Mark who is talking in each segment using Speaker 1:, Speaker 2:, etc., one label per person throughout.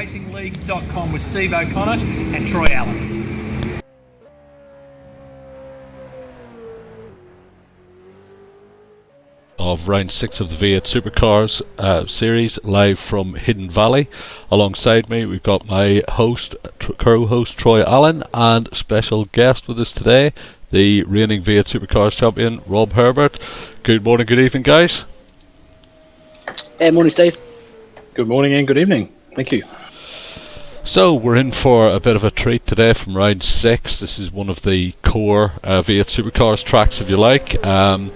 Speaker 1: Racing-Leagues.com with Steve O'Connor and Troy Allen.
Speaker 2: Of round 6 of the V8 Supercars series, live from Hidden Valley. Alongside me we've got my host, co-host Troy Allen, and special guest with us today, the reigning V8 Supercars champion Rob Herbert. Good morning, good evening, guys.
Speaker 3: Hey, morning, Steve.
Speaker 4: Good morning and good evening. Thank you.
Speaker 2: So we're in for a bit of a treat today from round 6. This is one of the core V8 Supercars tracks, if you like. And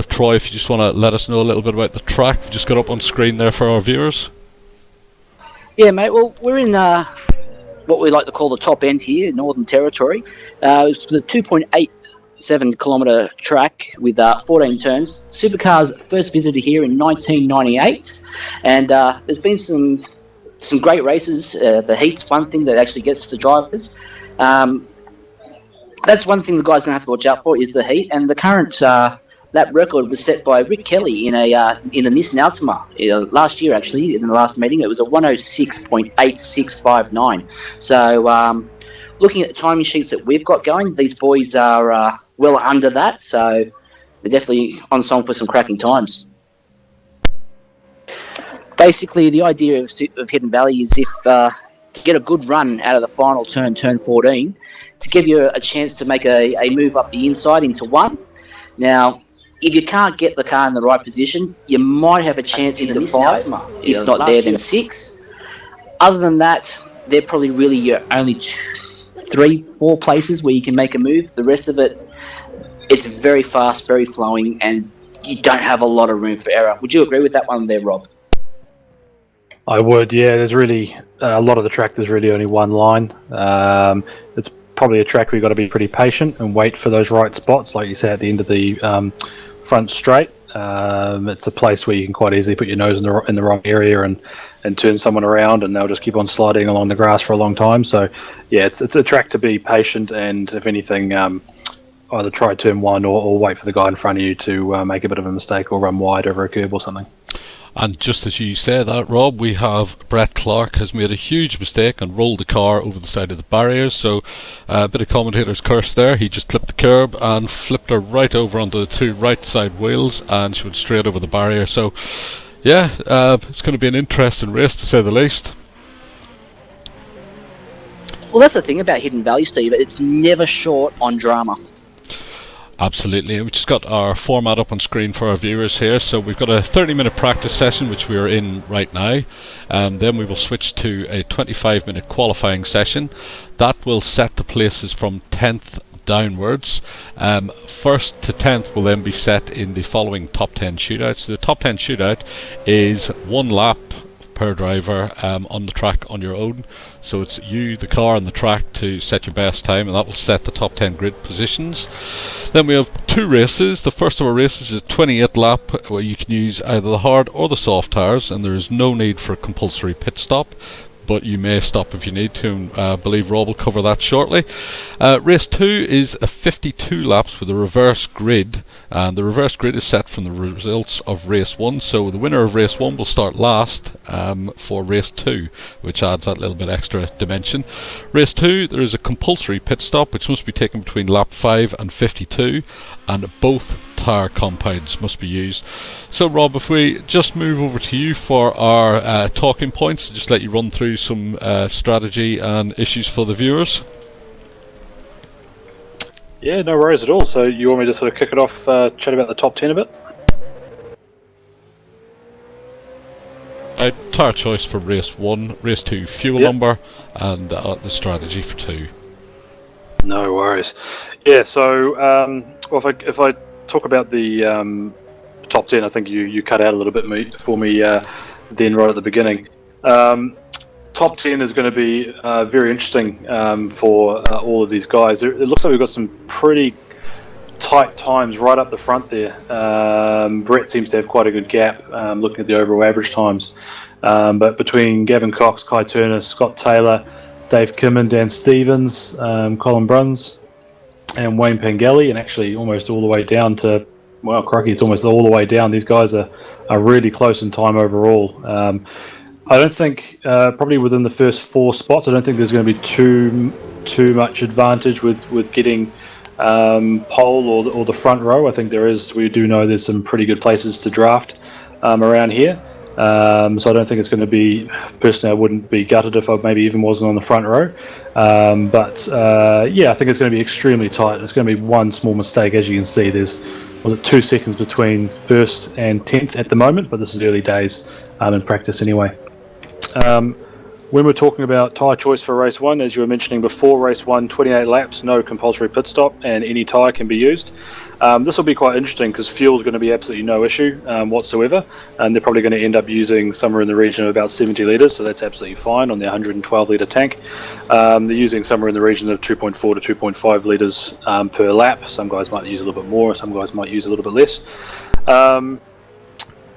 Speaker 2: Troy, if you just want to let us know a little bit about the track, you just got up on screen there for our viewers.
Speaker 3: Yeah, mate. Well, we're in what we like to call the top end here, Northern Territory. It's the 2.87 kilometre track with 14 turns. Supercars first visited here in 1998, and there's been some great races. The heat's one thing that actually gets the drivers. That's one thing the guys are going to have to watch out for is the heat, and the current lap record was set by Rick Kelly in a Nissan Altima last year. Actually, in the last meeting, it was a 106.8659. So, looking at the timing sheets that we've got going, these boys are well under that. So, they're definitely on song for some cracking times. Basically, the idea of Hidden Valley is if to get a good run out of the final turn 14, to give you a chance to make a move up the inside into one. Now, if you can't get the car in the right position, you might have a chance into 5. If not there, then 6. Other than that, they're probably really your only 3-4 places where you can make a move. The rest of it, it's very fast, very flowing, and you don't have a lot of room for error. Would you agree with that one there, Rob?
Speaker 4: I would, yeah. There's really a lot of the track. There's really only one line. It's probably a track where you've got to be pretty patient and wait for those right spots, like you say at the end of the front straight. It's a place where you can quite easily put your nose in the wrong area and turn someone around, and they'll just keep on sliding along the grass for a long time. So, yeah, it's a track to be patient, and if anything, either try turn one or wait for the guy in front of you to make a bit of a mistake or run wide over a curb or something.
Speaker 2: And just as you say that, Rob, we have Brett Clark has made a huge mistake and rolled the car over the side of the barriers. So a bit of commentator's curse there. He just clipped the curb and flipped her right over onto the 2 right side wheels, and she went straight over the barrier. So yeah, it's going to be an interesting race to say the least.
Speaker 3: Well, that's the thing about Hidden Valley, Steve. It's never short on drama.
Speaker 2: Absolutely. We've just got our format up on screen for our viewers here. So we've got a 30-minute practice session, which we are in right now. Then we will switch to a 25-minute qualifying session. That will set the places from 10th downwards. First to 10th will then be set in the following top 10 shootouts. So the top 10 shootout is 1 lap per driver on the track on your own. So it's you, the car and the track to set your best time, and that will set the top 10 grid positions. Then we have 2 races. The first of our races is a 28 lap where you can use either the hard or the soft tyres, and there is no need for a compulsory pit stop, but you may stop if you need to, and I believe Rob will cover that shortly. Race 2 is a 52 laps with a reverse grid, and the reverse grid is set from the results of race 1, so the winner of race 1 will start last for race 2, which adds that little bit extra dimension. Race 2, there is a compulsory pit stop which must be taken between lap 5 and 52, and both tyre compounds must be used. So Rob, if we just move over to you for our talking points, just let you run through some strategy and issues for the viewers.
Speaker 4: Yeah, no worries at all. So you want me to sort of kick it off, chat about the top 10 a bit?
Speaker 2: Tyre choice for race 1, race 2 fuel number, and the strategy for 2.
Speaker 4: No worries. Yeah, so well, if I talk about the top 10, I think you cut out a little bit for me then right at the beginning. Top 10 is going to be very interesting for all of these guys. It looks like we've got some pretty tight times right up the front there. Brett seems to have quite a good gap looking at the overall average times. But between Gavin Cox, Kai Turner, Scott Taylor, Dave Kimman, Dan Stevens, Colin Bruns, and Wayne Pengelly, and actually almost all the way down to, well, crikey, it's almost all the way down. These guys are really close in time overall. I don't think probably within the first 4 spots, I don't think there's going to be too much advantage with getting pole or the front row. I think there is. We do know there's some pretty good places to draft around here. So I don't think it's going to be. Personally, I wouldn't be gutted if I maybe even wasn't on the front row. But yeah, I think it's going to be extremely tight. It's going to be one small mistake, as you can see. There's 2 seconds between first and 10th at the moment, but this is early days in practice anyway. When we're talking about tyre choice for race 1, as you were mentioning before, race 1, 28 laps, no compulsory pit stop, and any tyre can be used. This will be quite interesting because fuel is going to be absolutely no issue whatsoever, and they're probably going to end up using somewhere in the region of about 70 litres, so that's absolutely fine on their 112 litre tank. They're using somewhere in the region of 2.4 to 2.5 litres per lap. Some guys might use a little bit more, some guys might use a little bit less.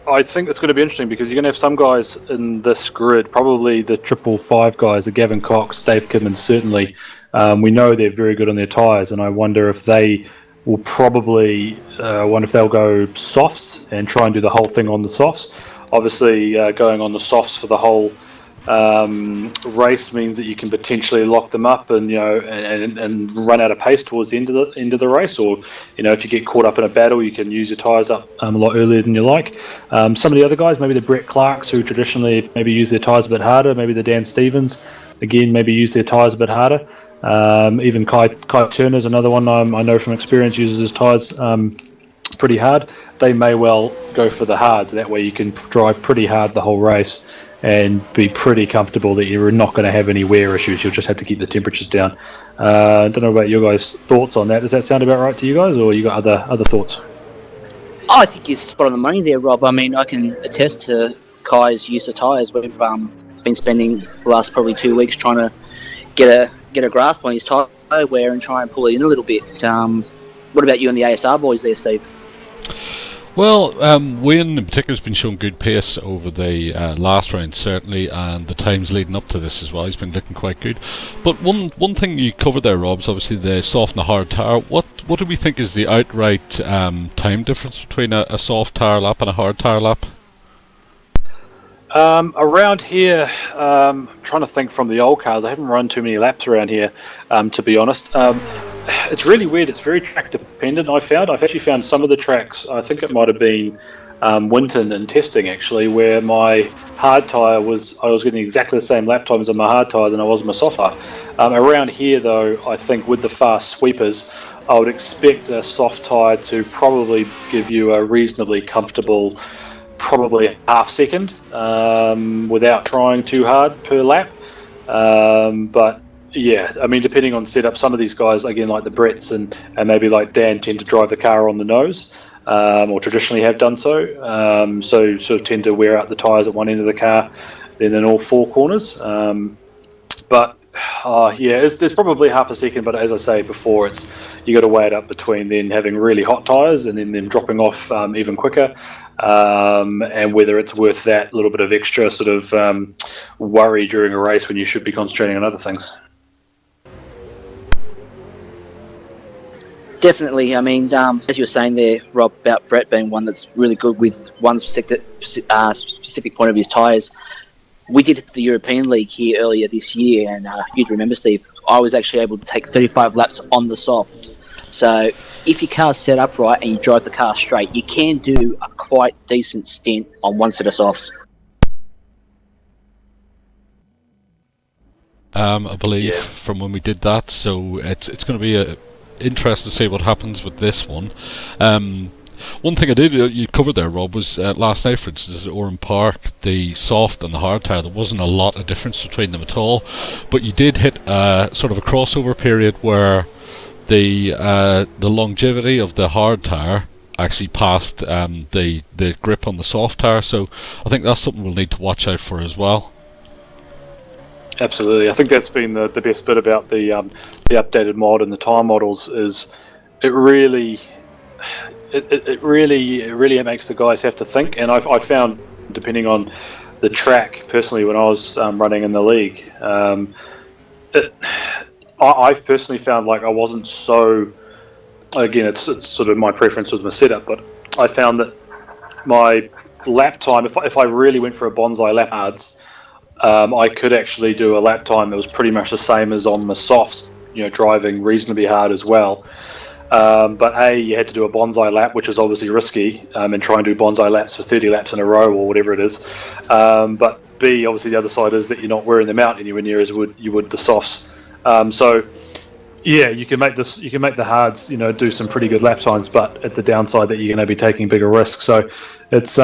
Speaker 4: I think it's going to be interesting because you're going to have some guys in this grid, probably the 555 guys, the Gavin Cox, Dave Kidman, certainly. We know they're very good on their tyres, and I wonder if they will probably, wonder if they'll go softs and try and do the whole thing on the softs. Obviously, going on the softs for the whole race means that you can potentially lock them up and and run out of pace towards the end of the race, or if you get caught up in a battle, you can use your tyres up a lot earlier than you like. Some of the other guys, maybe the Brett Clarks, who traditionally maybe use their tyres a bit harder, maybe the Dan Stevens, again maybe use their tyres a bit harder. Even Kai Turner's another one I know from experience, uses his tyres pretty hard. They may well go for the hards, that way you can drive pretty hard the whole race and be pretty comfortable that you're not going to have any wear issues. You'll just have to keep the temperatures down. I don't know about your guys' thoughts on that. Does that sound about right to you guys, or you got other thoughts?
Speaker 3: I think you're spot on the money there, Rob. I mean, I can attest to Kai's use of tyres. We've been spending the last probably 2 weeks trying to get a grasp on his tyre wear and try and pull it in a little bit. What about you and the ASR boys there, Steve?
Speaker 2: Well, Wayne in particular has been showing good pace over the last round, certainly, and the times leading up to this as well. He's been looking quite good. But one thing you covered there, Rob, is obviously the soft and the hard tyre. What do we think is the outright time difference between a soft tyre lap and a hard tyre lap?
Speaker 4: Around here, trying to think from the old cars, I haven't run too many laps around here, to be honest. It's really weird. It's very track dependent. I've actually found some of the tracks, I think it might have been Winton in testing actually, where my hard tyre I was getting exactly the same lap times on my hard tyre than I was on my soft tyre. Around here though, I think with the fast sweepers, I would expect a soft tyre to probably give you a reasonably comfortable, probably half second without trying too hard per lap. But yeah, I mean, depending on setup, some of these guys, again, like the Bretts and maybe like Dan, tend to drive the car on the nose, or traditionally have done so. So sort of tend to wear out the tyres at one end of the car, then in all 4 corners. But yeah, there's probably half a second. But as I say before, you got to weigh it up between then having really hot tyres and then them dropping off even quicker, and whether it's worth that little bit of extra sort of worry during a race when you should be concentrating on other things.
Speaker 3: Definitely. I mean, as you were saying there, Rob, about Brett being one that's really good with one specific point of his tyres. We did the European League here earlier this year, and you'd remember, Steve, I was actually able to take 35 laps on the soft. So if your car's set up right and you drive the car straight, you can do a quite decent stint on one set of softs.
Speaker 2: I believe from when we did that, so it's going to be interesting to see what happens with this one. One thing I did, you covered there, Rob, was last night, for instance, at Oran Park, the soft and the hard tyre, there wasn't a lot of difference between them at all, but you did hit sort of a crossover period where the longevity of the hard tyre actually passed the grip on the soft tyre, so I think that's something we'll need to watch out for as well.
Speaker 4: Absolutely, I think that's been the best bit about the updated mod and the tyre models is it really makes the guys have to think. And I found, depending on the track, personally, when I was running in the league, I've personally found like I wasn't so. Again, it's sort of my preference with my setup, but I found that my lap time, if I really went for a bonsai lap hards, I could actually do a lap time that was pretty much the same as on the softs, driving reasonably hard as well. But A, you had to do a bonsai lap, which is obviously risky, and try and do bonsai laps for 30 laps in a row or whatever it is. But B, obviously the other side is that you're not wearing them out anywhere near as you would the softs. So yeah, you can make the hards, do some pretty good lap times, but at the downside that you're going to be taking bigger risks. So it's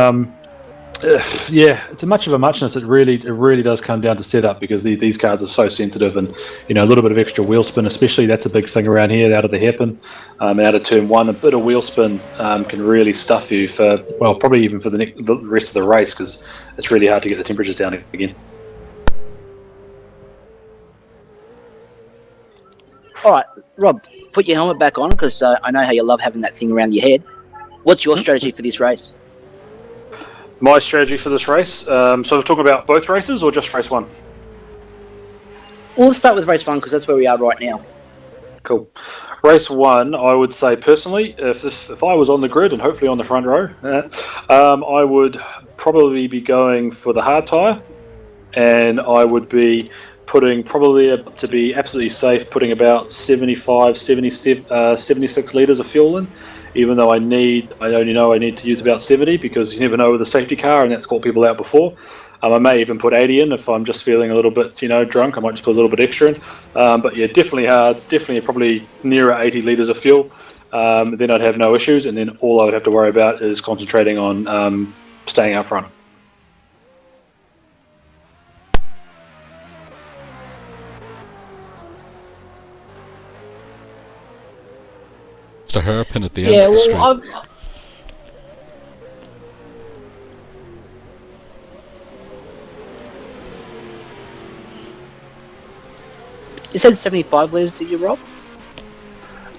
Speaker 4: it's a much of a muchness. It really does come down to setup, because these cars are so sensitive, and a little bit of extra wheel spin, especially, that's a big thing around here out of the hairpin, out of turn one. A bit of wheel spin can really stuff you for, well, probably even for the rest of the race, because it's really hard to get the temperatures down again.
Speaker 3: All right, Rob, put your helmet back on, because I know how you love having that thing around your head. What's your strategy for this race?
Speaker 4: My strategy for this race, so we're talking about both races or just race one?
Speaker 3: Well, let's start with race one, because that's where we are right now.
Speaker 4: Cool. Race one, I would say personally, if I was on the grid and hopefully on the front row, I would probably be going for the hard tyre, and I would be putting probably, to be absolutely safe, putting about 75, 76 litres of fuel in. Even though I only know I need to use about 70, because you never know with a safety car, and that's caught people out before. I may even put 80 in if I'm just feeling a little bit, drunk. I might just put a little bit extra in. But yeah, definitely hards, definitely probably nearer 80 litres of fuel. Then I'd have no issues, and then all I would have to worry about is concentrating on staying out front.
Speaker 2: The hairpin at the end of the straight.
Speaker 3: You said 75 litres, did you, Rob?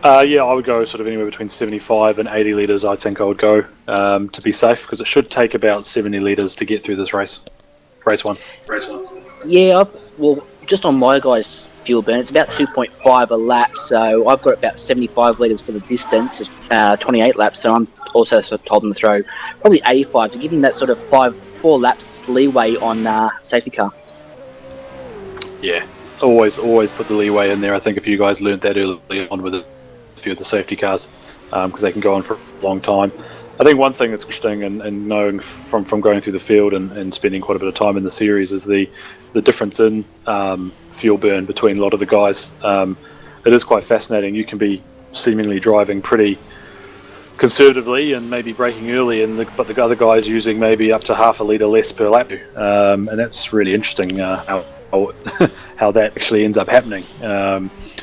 Speaker 4: Yeah, I would go sort of anywhere between 75 and 80 litres. I think I would go to be safe, because it should take about 70 litres to get through this race. Race one.
Speaker 3: Yeah, well, just on my guys' fuel burn, it's about 2.5 a lap, so I've got about 75 litres for the distance, 28 laps, so I'm also sort of told them to throw probably 85 to give them that sort of 4 laps leeway on safety car.
Speaker 4: Yeah, always put the leeway in there. I think if you guys learnt that early on with a few of the safety cars, because they can go on for a long time. I think one thing that's interesting, and knowing from going through the field and spending quite a bit of time in the series, is the difference in fuel burn between a lot of the guys. It is quite fascinating. You can be seemingly driving pretty conservatively and maybe braking early, but the other guys using maybe up to half a litre less per lap. And that's really interesting how that actually ends up happening.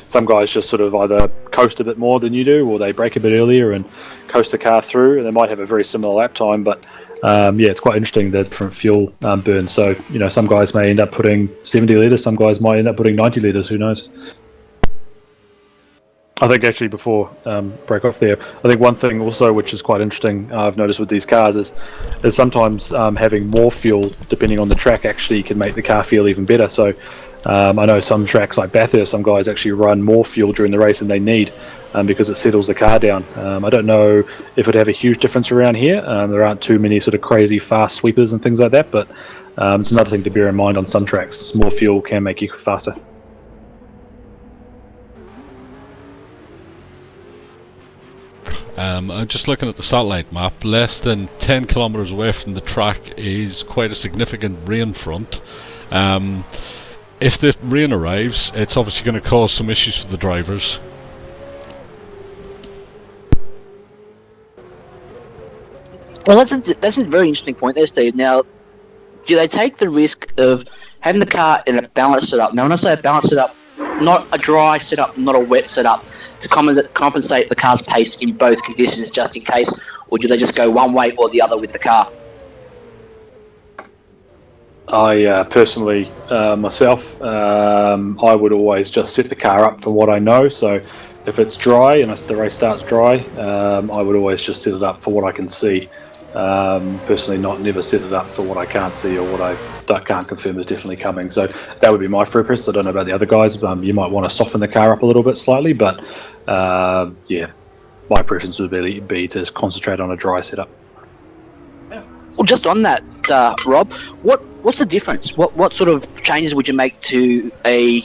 Speaker 4: Some guys just sort of either coast a bit more than you do, or they brake a bit earlier and coast the car through, and they might have a very similar lap time, but it's quite interesting, the different fuel burn. So, some guys may end up putting 70 litres, some guys might end up putting 90 litres, who knows. I think actually, before break off there, I think one thing also which is quite interesting I've noticed with these cars is sometimes having more fuel depending on the track actually can make the car feel even better. So I know some tracks like Bathurst, some guys actually run more fuel during the race than they need because it settles the car down. I don't know if it would have a huge difference around here. There aren't too many sort of crazy fast sweepers and things like that, but it's another thing to bear in mind on some tracks. More fuel can make you faster.
Speaker 2: I'm just looking at the satellite map. Less than 10 kilometers away from the track is quite a significant rain front. If the rain arrives, it's obviously going to cause some issues for the drivers.
Speaker 3: Well, that's a very interesting point there, Steve. Now, do they take the risk of having the car in a balanced setup? Now, when I say a balanced setup, not a dry setup, not a wet setup, to compensate the car's pace in both conditions just in case, or do they just go one way or the other with the car?
Speaker 4: I personally, myself, I would always just set the car up for what I know. So if it's dry and the race starts dry, I would always just set it up for what I can see. Personally, never set it up for what I can't see or what I can't confirm is definitely coming. So that would be my preference. I don't know about the other guys. You might want to soften the car up a little bit slightly, but my preference would be to concentrate on a dry setup.
Speaker 3: Well, just on that, Rob, what's the difference? What sort of changes would you make to a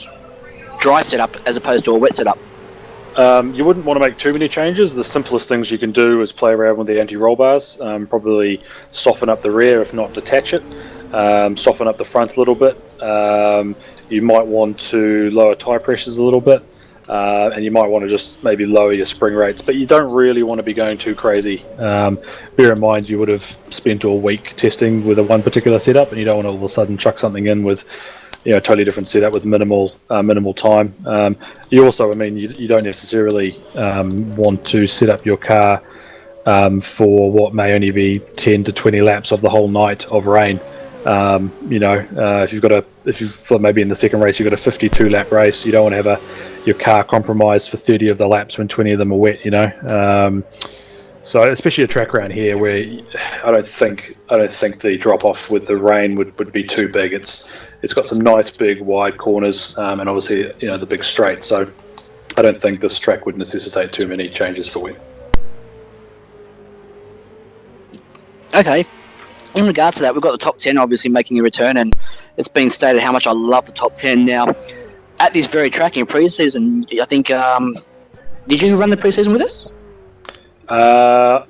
Speaker 3: dry setup as opposed to a wet setup?
Speaker 4: You wouldn't want to make too many changes. The simplest things you can do is play around with the anti-roll bars, probably soften up the rear, if not detach it, soften up the front a little bit. You might want to lower tyre pressures a little bit, and you might want to just maybe lower your spring rates, but you don't really want to be going too crazy. Bear in mind you would have spent all week testing with one particular setup, and you don't want to all of a sudden chuck something in with a totally different setup with minimal time. You also, you don't necessarily want to set up your car for what may only be 10 to 20 laps of the whole night of rain. If you've maybe in the second race you've got a 52 lap race, you don't want to have your car compromised for 30 of the laps when 20 of them are wet. So especially a track around here where I don't think the drop off with the rain would be too big. It's got some nice big wide corners, and obviously the big straight. So I don't think this track would necessitate too many changes for wet.
Speaker 3: Okay. In regards to that, we've got the top 10 obviously making a return, and it's been stated how much I love the top 10 now. At this very track in pre-season, I think, did you run the pre-season with us?
Speaker 4: I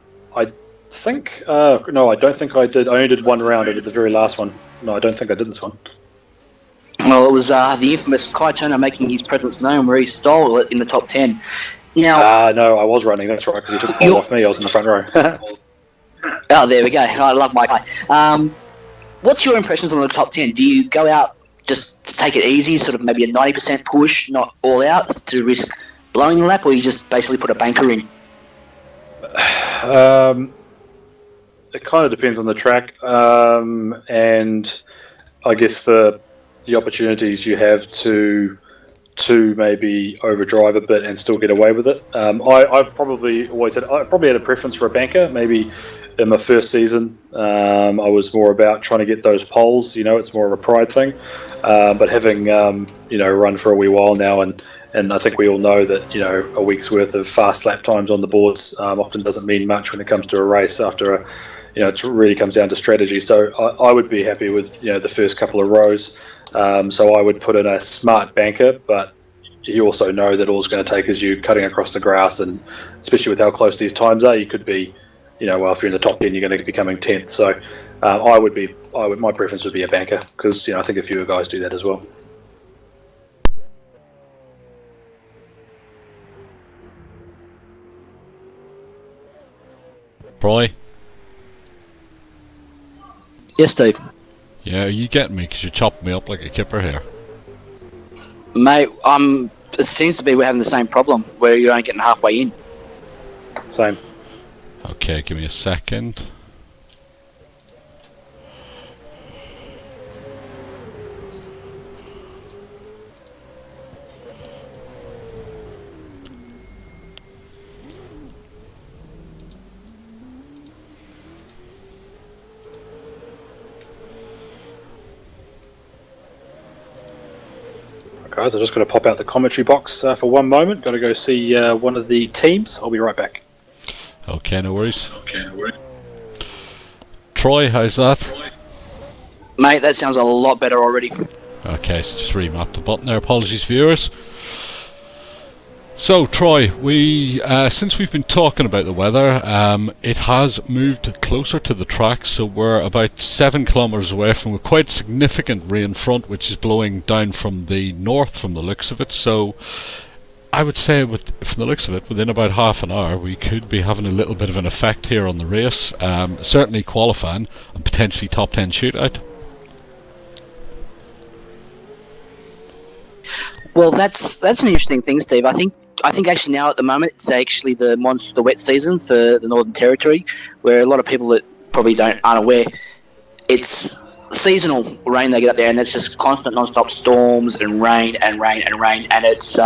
Speaker 4: think no, I don't think I did. I only did one round. I did the very last one. No, I don't think I did this one.
Speaker 3: Well, it was the infamous Kai Turner making his presence known, where he stole it in the top 10. Now,
Speaker 4: no, I was running. That's right, because he took the ball off me. I was in the front row.
Speaker 3: Oh, there we go. I love my guy. What's your impressions on the top 10? Do you go out just to take it easy, sort of maybe a 90% push, not all out, to risk blowing the lap, or you just basically put a banker in?
Speaker 4: It kind of depends on the track, and I guess the opportunities you have to maybe overdrive a bit and still get away with it. I've probably had a preference for a banker. Maybe in my first season, I was more about trying to get those poles. It's more of a pride thing. But having run for a wee while now, and I think we all know that a week's worth of fast lap times on the boards often doesn't mean much when it comes to a race. After it really comes down to strategy. So I would be happy with the first couple of rows. So I would put in a smart banker, but you also know that all it's going to take is you cutting across the grass, and especially with how close these times are, you could be, if you're in the top 10, you're going to be coming 10th. So my preference would be a banker, because I think a few guys do that as well.
Speaker 2: Roy?
Speaker 3: Yes, Steve.
Speaker 2: Yeah, are you getting me? Because you're chopping me up like a kipper here.
Speaker 3: Mate, it seems to be we're having the same problem, where you're only getting halfway in.
Speaker 4: Same.
Speaker 2: Okay, give me a second.
Speaker 4: Guys, I'm just going to pop out the commentary box for one moment. Got to go see one of the teams. I'll be right back.
Speaker 2: Okay, no worries. Troy, how's that?
Speaker 3: Mate, that sounds a lot better already.
Speaker 2: Okay, so just remapped the button there. Apologies, viewers. So, Troy, since we've been talking about the weather, it has moved closer to the track, so we're about 7 kilometres away from a quite significant rain front, which is blowing down from the north from the looks of it. So, I would say, from the looks of it, within about half an hour, we could be having a little bit of an effect here on the race. Certainly qualifying and potentially top 10 shootout.
Speaker 3: Well, that's an interesting thing, Steve. I think actually now at the moment it's actually the wet season for the Northern Territory, where a lot of people that probably aren't aware, it's seasonal rain they get up there, and it's just constant non-stop storms and rain and rain and rain, and it's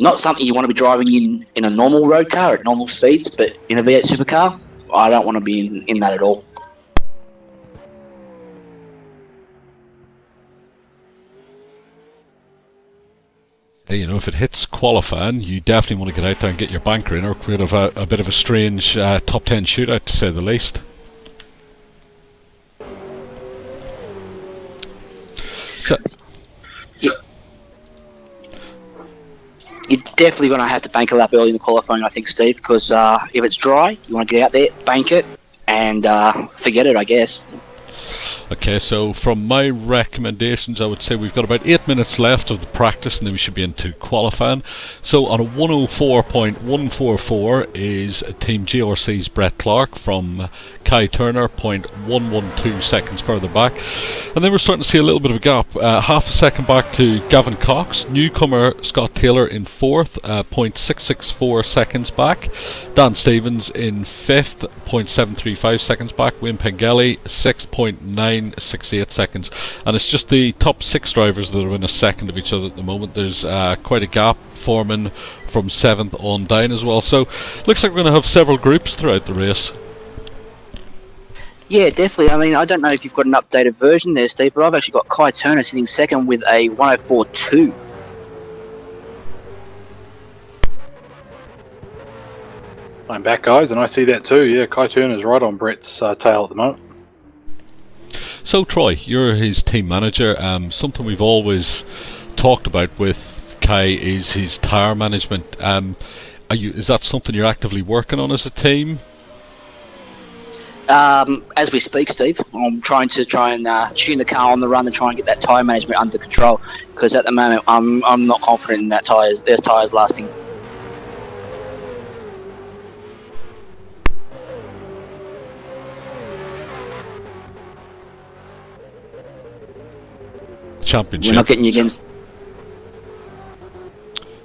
Speaker 3: not something you want to be driving in a normal road car at normal speeds, but in a V8 supercar, I don't want to be in that at all.
Speaker 2: If it hits qualifying, you definitely want to get out there and get your banker in, or create a bit of a strange top 10 shootout, to say the least.
Speaker 3: definitely going to have to bank a lap early in the qualifying, I think, Steve, because if it's dry, you want to get out there, bank it, and forget it, I guess.
Speaker 2: Okay, so from my recommendations, I would say we've got about 8 minutes left of the practice, and then we should be into qualifying. So on a 104.144 is Team GRC's Brett Clark from Kai Turner, 0.112 seconds further back. And then we're starting to see a little bit of a gap. Half a second back to Gavin Cox. Newcomer Scott Taylor in 4th, 0.664 seconds back. Dan Stevens in 5th, 0.735 seconds back. Wayne Pengelly, 6.968 seconds. And it's just the top 6 drivers that are within a second of each other at the moment. There's quite a gap forming from 7th on down as well. So looks like we're going to have several groups throughout the race.
Speaker 3: Yeah, definitely. I mean, I don't know if you've got an updated version there, Steve, but I've actually got Kai Turner sitting second with a 104.2.
Speaker 4: I'm back, guys, and I see that too. Yeah, Kai Turner's right on Brett's tail at the moment.
Speaker 2: So, Troy, you're his team manager. Something we've always talked about with Kai is his tyre management. Is that something you're actively working on as a team?
Speaker 3: As we speak, Steve, I'm trying and tune the car on the run and try and get that tyre management under control, because at the moment I'm not confident in that there's tyres lasting.
Speaker 2: Championship.
Speaker 3: We're not getting you against.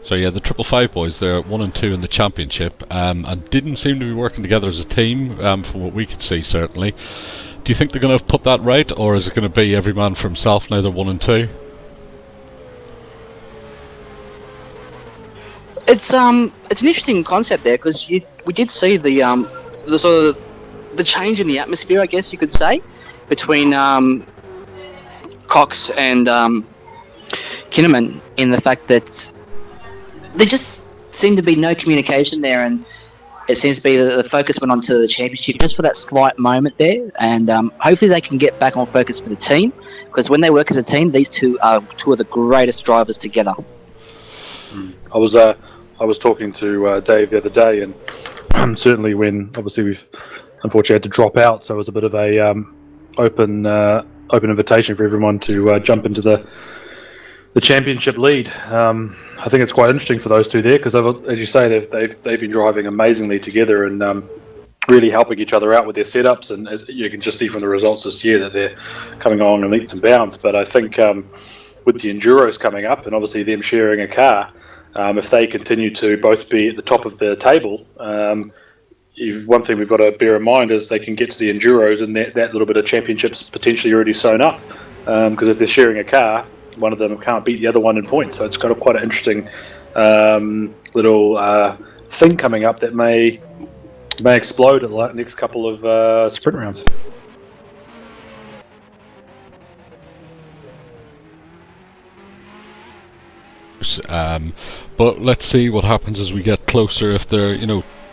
Speaker 2: So yeah, the 555 boys, they're 1 and 2 in the championship, and didn't seem to be working together as a team, from what we could see, certainly. Do you think they're going to put that right, or is it going to be every man for himself now they're 1 and 2?
Speaker 3: It's an interesting concept there, because we did see the sort of the change in the atmosphere, I guess you could say, between Cox and Kinnaman, in the fact that there just seemed to be no communication there, and it seems to be that the focus went on to the championship just for that slight moment there, and hopefully they can get back on focus for the team, because when they work as a team, these two are two of the greatest drivers together.
Speaker 4: I was talking to Dave the other day, and certainly when obviously we've unfortunately had to drop out, so it was a bit of a open invitation for everyone to jump into the championship lead. I think it's quite interesting for those two there, because as you say, they've been driving amazingly together and really helping each other out with their setups, and as you can just see from the results this year that they're coming along in leaps and bounds. But I think with the Enduros coming up and obviously them sharing a car, if they continue to both be at the top of the table, one thing we've got to bear in mind is they can get to the Enduros and that little bit of championships potentially already sewn up, because if they're sharing a car, one of them can't beat the other one in points. So it's got quite an interesting little thing coming up that may explode in the next couple of sprint rounds.
Speaker 2: But let's see what happens as we get closer. If they're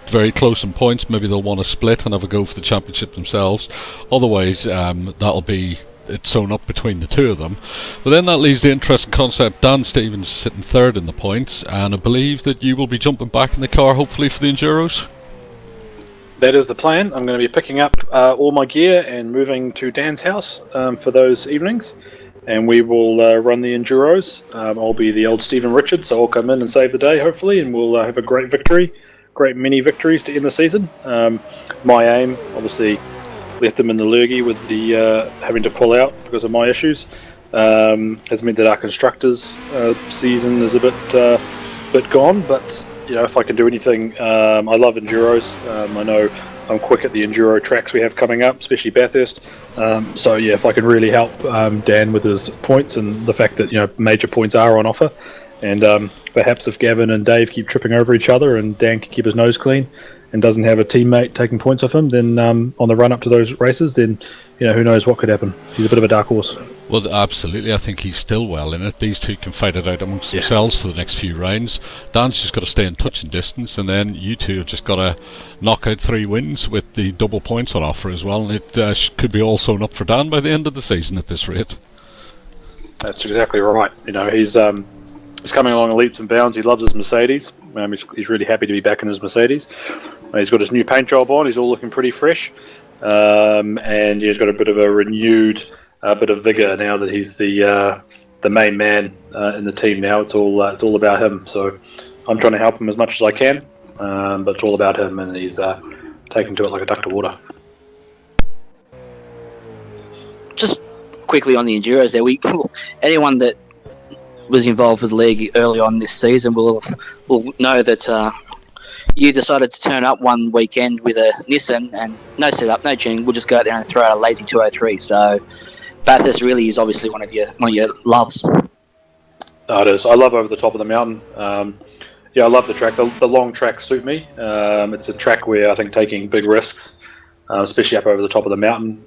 Speaker 2: very close in points, maybe they'll want to split and have a go for the championship themselves. Otherwise, that'll be it sewn up between the two of them. But then that leaves the interesting concept. Dan Stevens is sitting 3rd in the points, and I believe that you will be jumping back in the car hopefully for the Enduros.
Speaker 4: That is the plan. I'm going to be picking up all my gear and moving to Dan's house for those evenings, and we will run the Enduros. I'll be the old Stephen Richards, so I'll come in and save the day hopefully, and we'll have a great victory, great mini victories to end the season. My aim, obviously, left them in the lurgy with the having to pull out because of my issues, has meant that our constructors season is a bit gone. But if I can do anything, I love Enduros. I know I'm quick at the Enduro tracks we have coming up, especially Bathurst. So yeah, if I can really help Dan with his points and the fact that major points are on offer, and perhaps if Gavin and Dave keep tripping over each other and Dan can keep his nose clean and doesn't have a teammate taking points off him, then on the run up to those races, then who knows what could happen. He's a bit of a dark horse.
Speaker 2: Well, absolutely. I think he's still well in it. These two can fight it out amongst themselves for the next few rounds. Dan's just got to stay in touch and distance, and then you two have just got to knock out 3 wins with the double points on offer as well. And it could be all sewn up for Dan by the end of the season at this rate.
Speaker 4: That's exactly right. He's coming along in leaps and bounds. He loves his Mercedes. He's really happy to be back in his Mercedes. He's got his new paint job on. He's all looking pretty fresh. And he's got a bit of a renewed bit of vigour now that he's the main man in the team now. It's all about him. So I'm trying to help him as much as I can, but it's all about him, and he's taking to it like a duck to water.
Speaker 3: Just quickly on the Enduros there, anyone that was involved with the league early on this season will know that you decided to turn up one weekend with a Nissan and no setup, no tuning. We'll just go out there and throw out a lazy 203. So Bathurst really is obviously one of your loves.
Speaker 4: Oh, it is. I love over the top of the mountain. I love the track. The long tracks suit me. It's a track where I think taking big risks, especially up over the top of the mountain,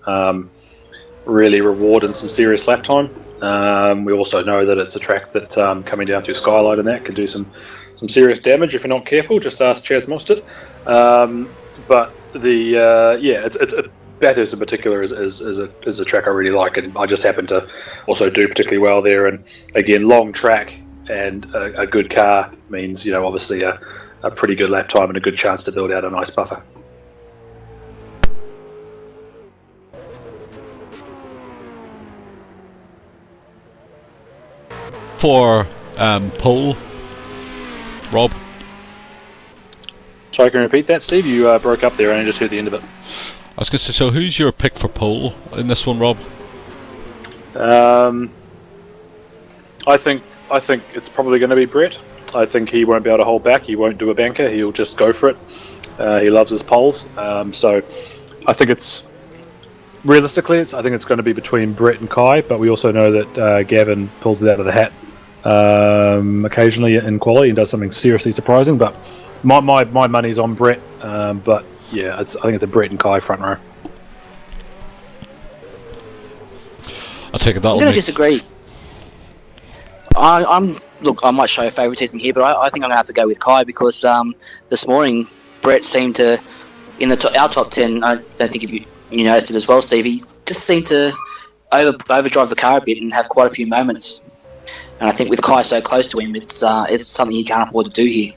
Speaker 4: really rewarding some serious lap time. We also know that it's a track that coming down through Skyline and that can do some serious damage if you're not careful. Just ask Chaz Mostert. But it's Bathurst in particular is a track I really like, and I just happen to also do particularly well there. And again, long track and a good car means obviously a pretty good lap time and a good chance to build out a nice buffer.
Speaker 2: For pole, Rob.
Speaker 4: Sorry, can you repeat that, Steve? You broke up there and I just heard the end of it.
Speaker 2: I was going to say, so who's your pick for pole in this one, Rob?
Speaker 4: I think it's probably going to be Brett. I think he won't be able to hold back. He won't do a banker. He'll just go for it. He loves his poles. So I think it's realistically, I think it's going to be between Brett and Kai. But we also know that Gavin pulls it out of the hat occasionally in quality and does something seriously surprising. But my money's on Brett. But yeah, I think it's a Brett and Kai front row.
Speaker 2: I take it that.
Speaker 3: I'm going to disagree. I might show favouritism here, but I think I'm going to have to go with Kai because this morning Brett seemed to, in our top 10, I don't think you noticed it as well, Steve, he just seemed to overdrive the car a bit and have quite a few moments. And I think with Kai so close to him, it's something he can't afford to do here.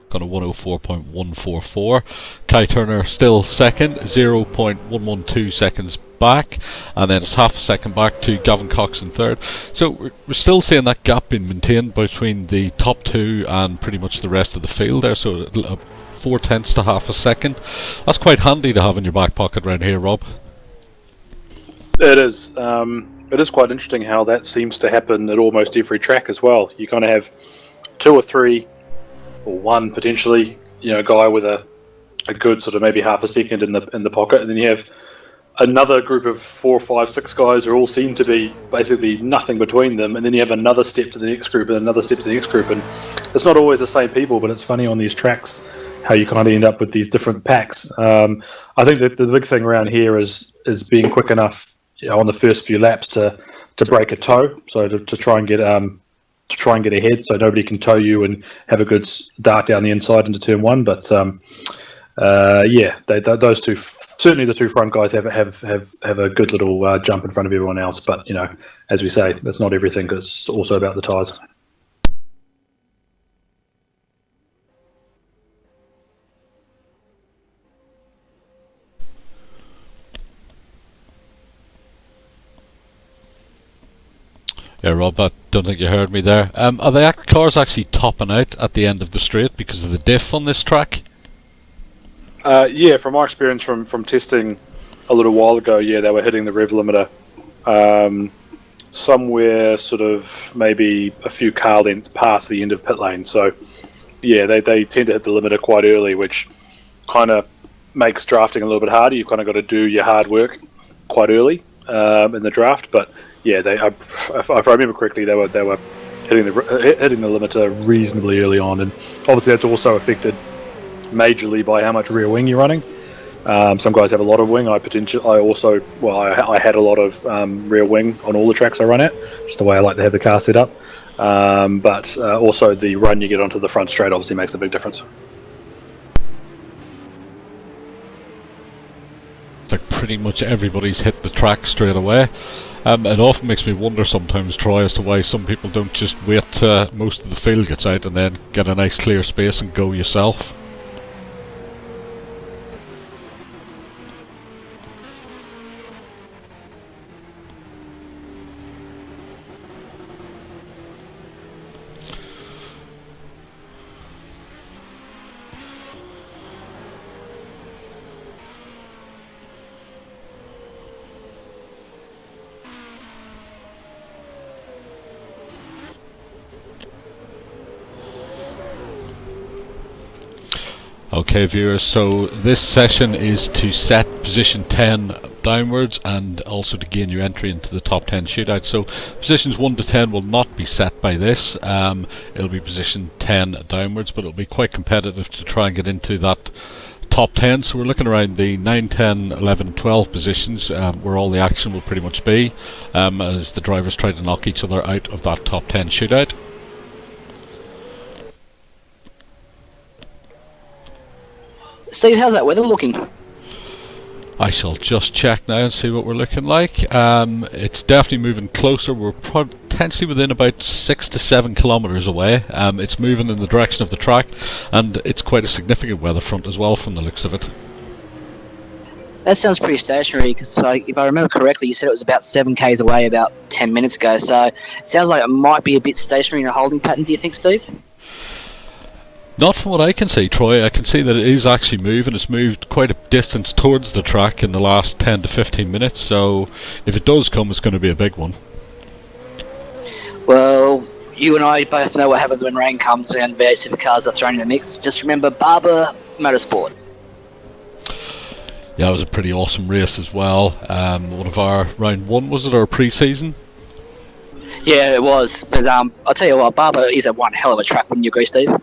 Speaker 2: Got a 104.144. Kai Turner still second, 0.112 seconds back, and then it's half a second back to Gavin Cox in third. So we're still seeing that gap being maintained between the top two and pretty much the rest of the field there, so 4/10 to half a second. That's quite handy to have in your back pocket around here, Rob.
Speaker 4: It is. It is quite interesting how that seems to happen at almost every track as well. You kind of have two or three, or one potentially, guy with a good sort of maybe half a second in the pocket, and then you have another group of 4, 5, 6 guys who all seem to be basically nothing between them, and then you have another step to the next group and another step to the next group, and it's not always the same people, but it's funny on these tracks how you kind of end up with these different packs. I think that the big thing around here is being quick enough on the first few laps to break a toe, so to try and get ahead, so nobody can tow you and have a good dart down the inside into turn one. But those two, certainly the two front guys, have a good little jump in front of everyone else. But as we say, that's not everything. It's also about the tyres.
Speaker 2: Yeah, Rob, I don't think you heard me there. Are the cars actually topping out at the end of the straight because of the diff on this track?
Speaker 4: Yeah, from my experience from testing a little while ago, they were hitting the rev limiter somewhere sort of maybe a few car lengths past the end of pit lane. So, yeah, they tend to hit the limiter quite early, which kind of makes drafting a little bit harder. You've kind of got to do your hard work quite early in the draft, but yeah, if I remember correctly, they were hitting the limiter reasonably early on, and obviously that's also affected majorly by how much rear wing you're running. Some guys have a lot of wing. I had a lot of rear wing on all the tracks I run at, just the way I like to have the car set up. But also the run you get onto the front straight obviously makes a big difference.
Speaker 2: pretty much everybody's hit the track straight away. It often makes me wonder sometimes, Troy, as to why some people don't just wait till most of the field gets out and then get a nice clear space and go yourself. Okay viewers, so this session is to set position 10 downwards and also to gain your entry into the top 10 shootout. So positions 1 to 10 will not be set by this, it'll be position 10 downwards, but it'll be quite competitive to try and get into that top 10. So we're looking around the 9, 10, 11, 12 positions, where all the action will pretty much be, as the drivers try to knock each other out of that top 10 shootout.
Speaker 3: Steve, how's that weather looking?
Speaker 2: I shall just check now and see what we're looking like. It's definitely moving closer. We're potentially within about 6 to 7 kilometres away. It's moving in the direction of the track, and it's quite a significant weather front as well from the looks of it.
Speaker 3: That sounds pretty stationary, because if I remember correctly, you said it was about 7 k's away about 10 minutes ago, so it sounds like it might be a bit stationary in a holding pattern, do you think, Steve?
Speaker 2: Not from what I can see, Troy. I can see that it is actually moving. It's moved quite a distance towards the track in the last 10 to 15 minutes, so if it does come, it's going to be a big one.
Speaker 3: Well, you and I both know what happens when rain comes and V8 Supercars are thrown in the mix. Just remember Barber Motorsport.
Speaker 2: Yeah, it was a pretty awesome race as well. One of our round 1, was it, our pre-season?
Speaker 3: Yeah, it was. But, I'll tell you what, Barber is a one hell of a track, wouldn't you agree, Steve?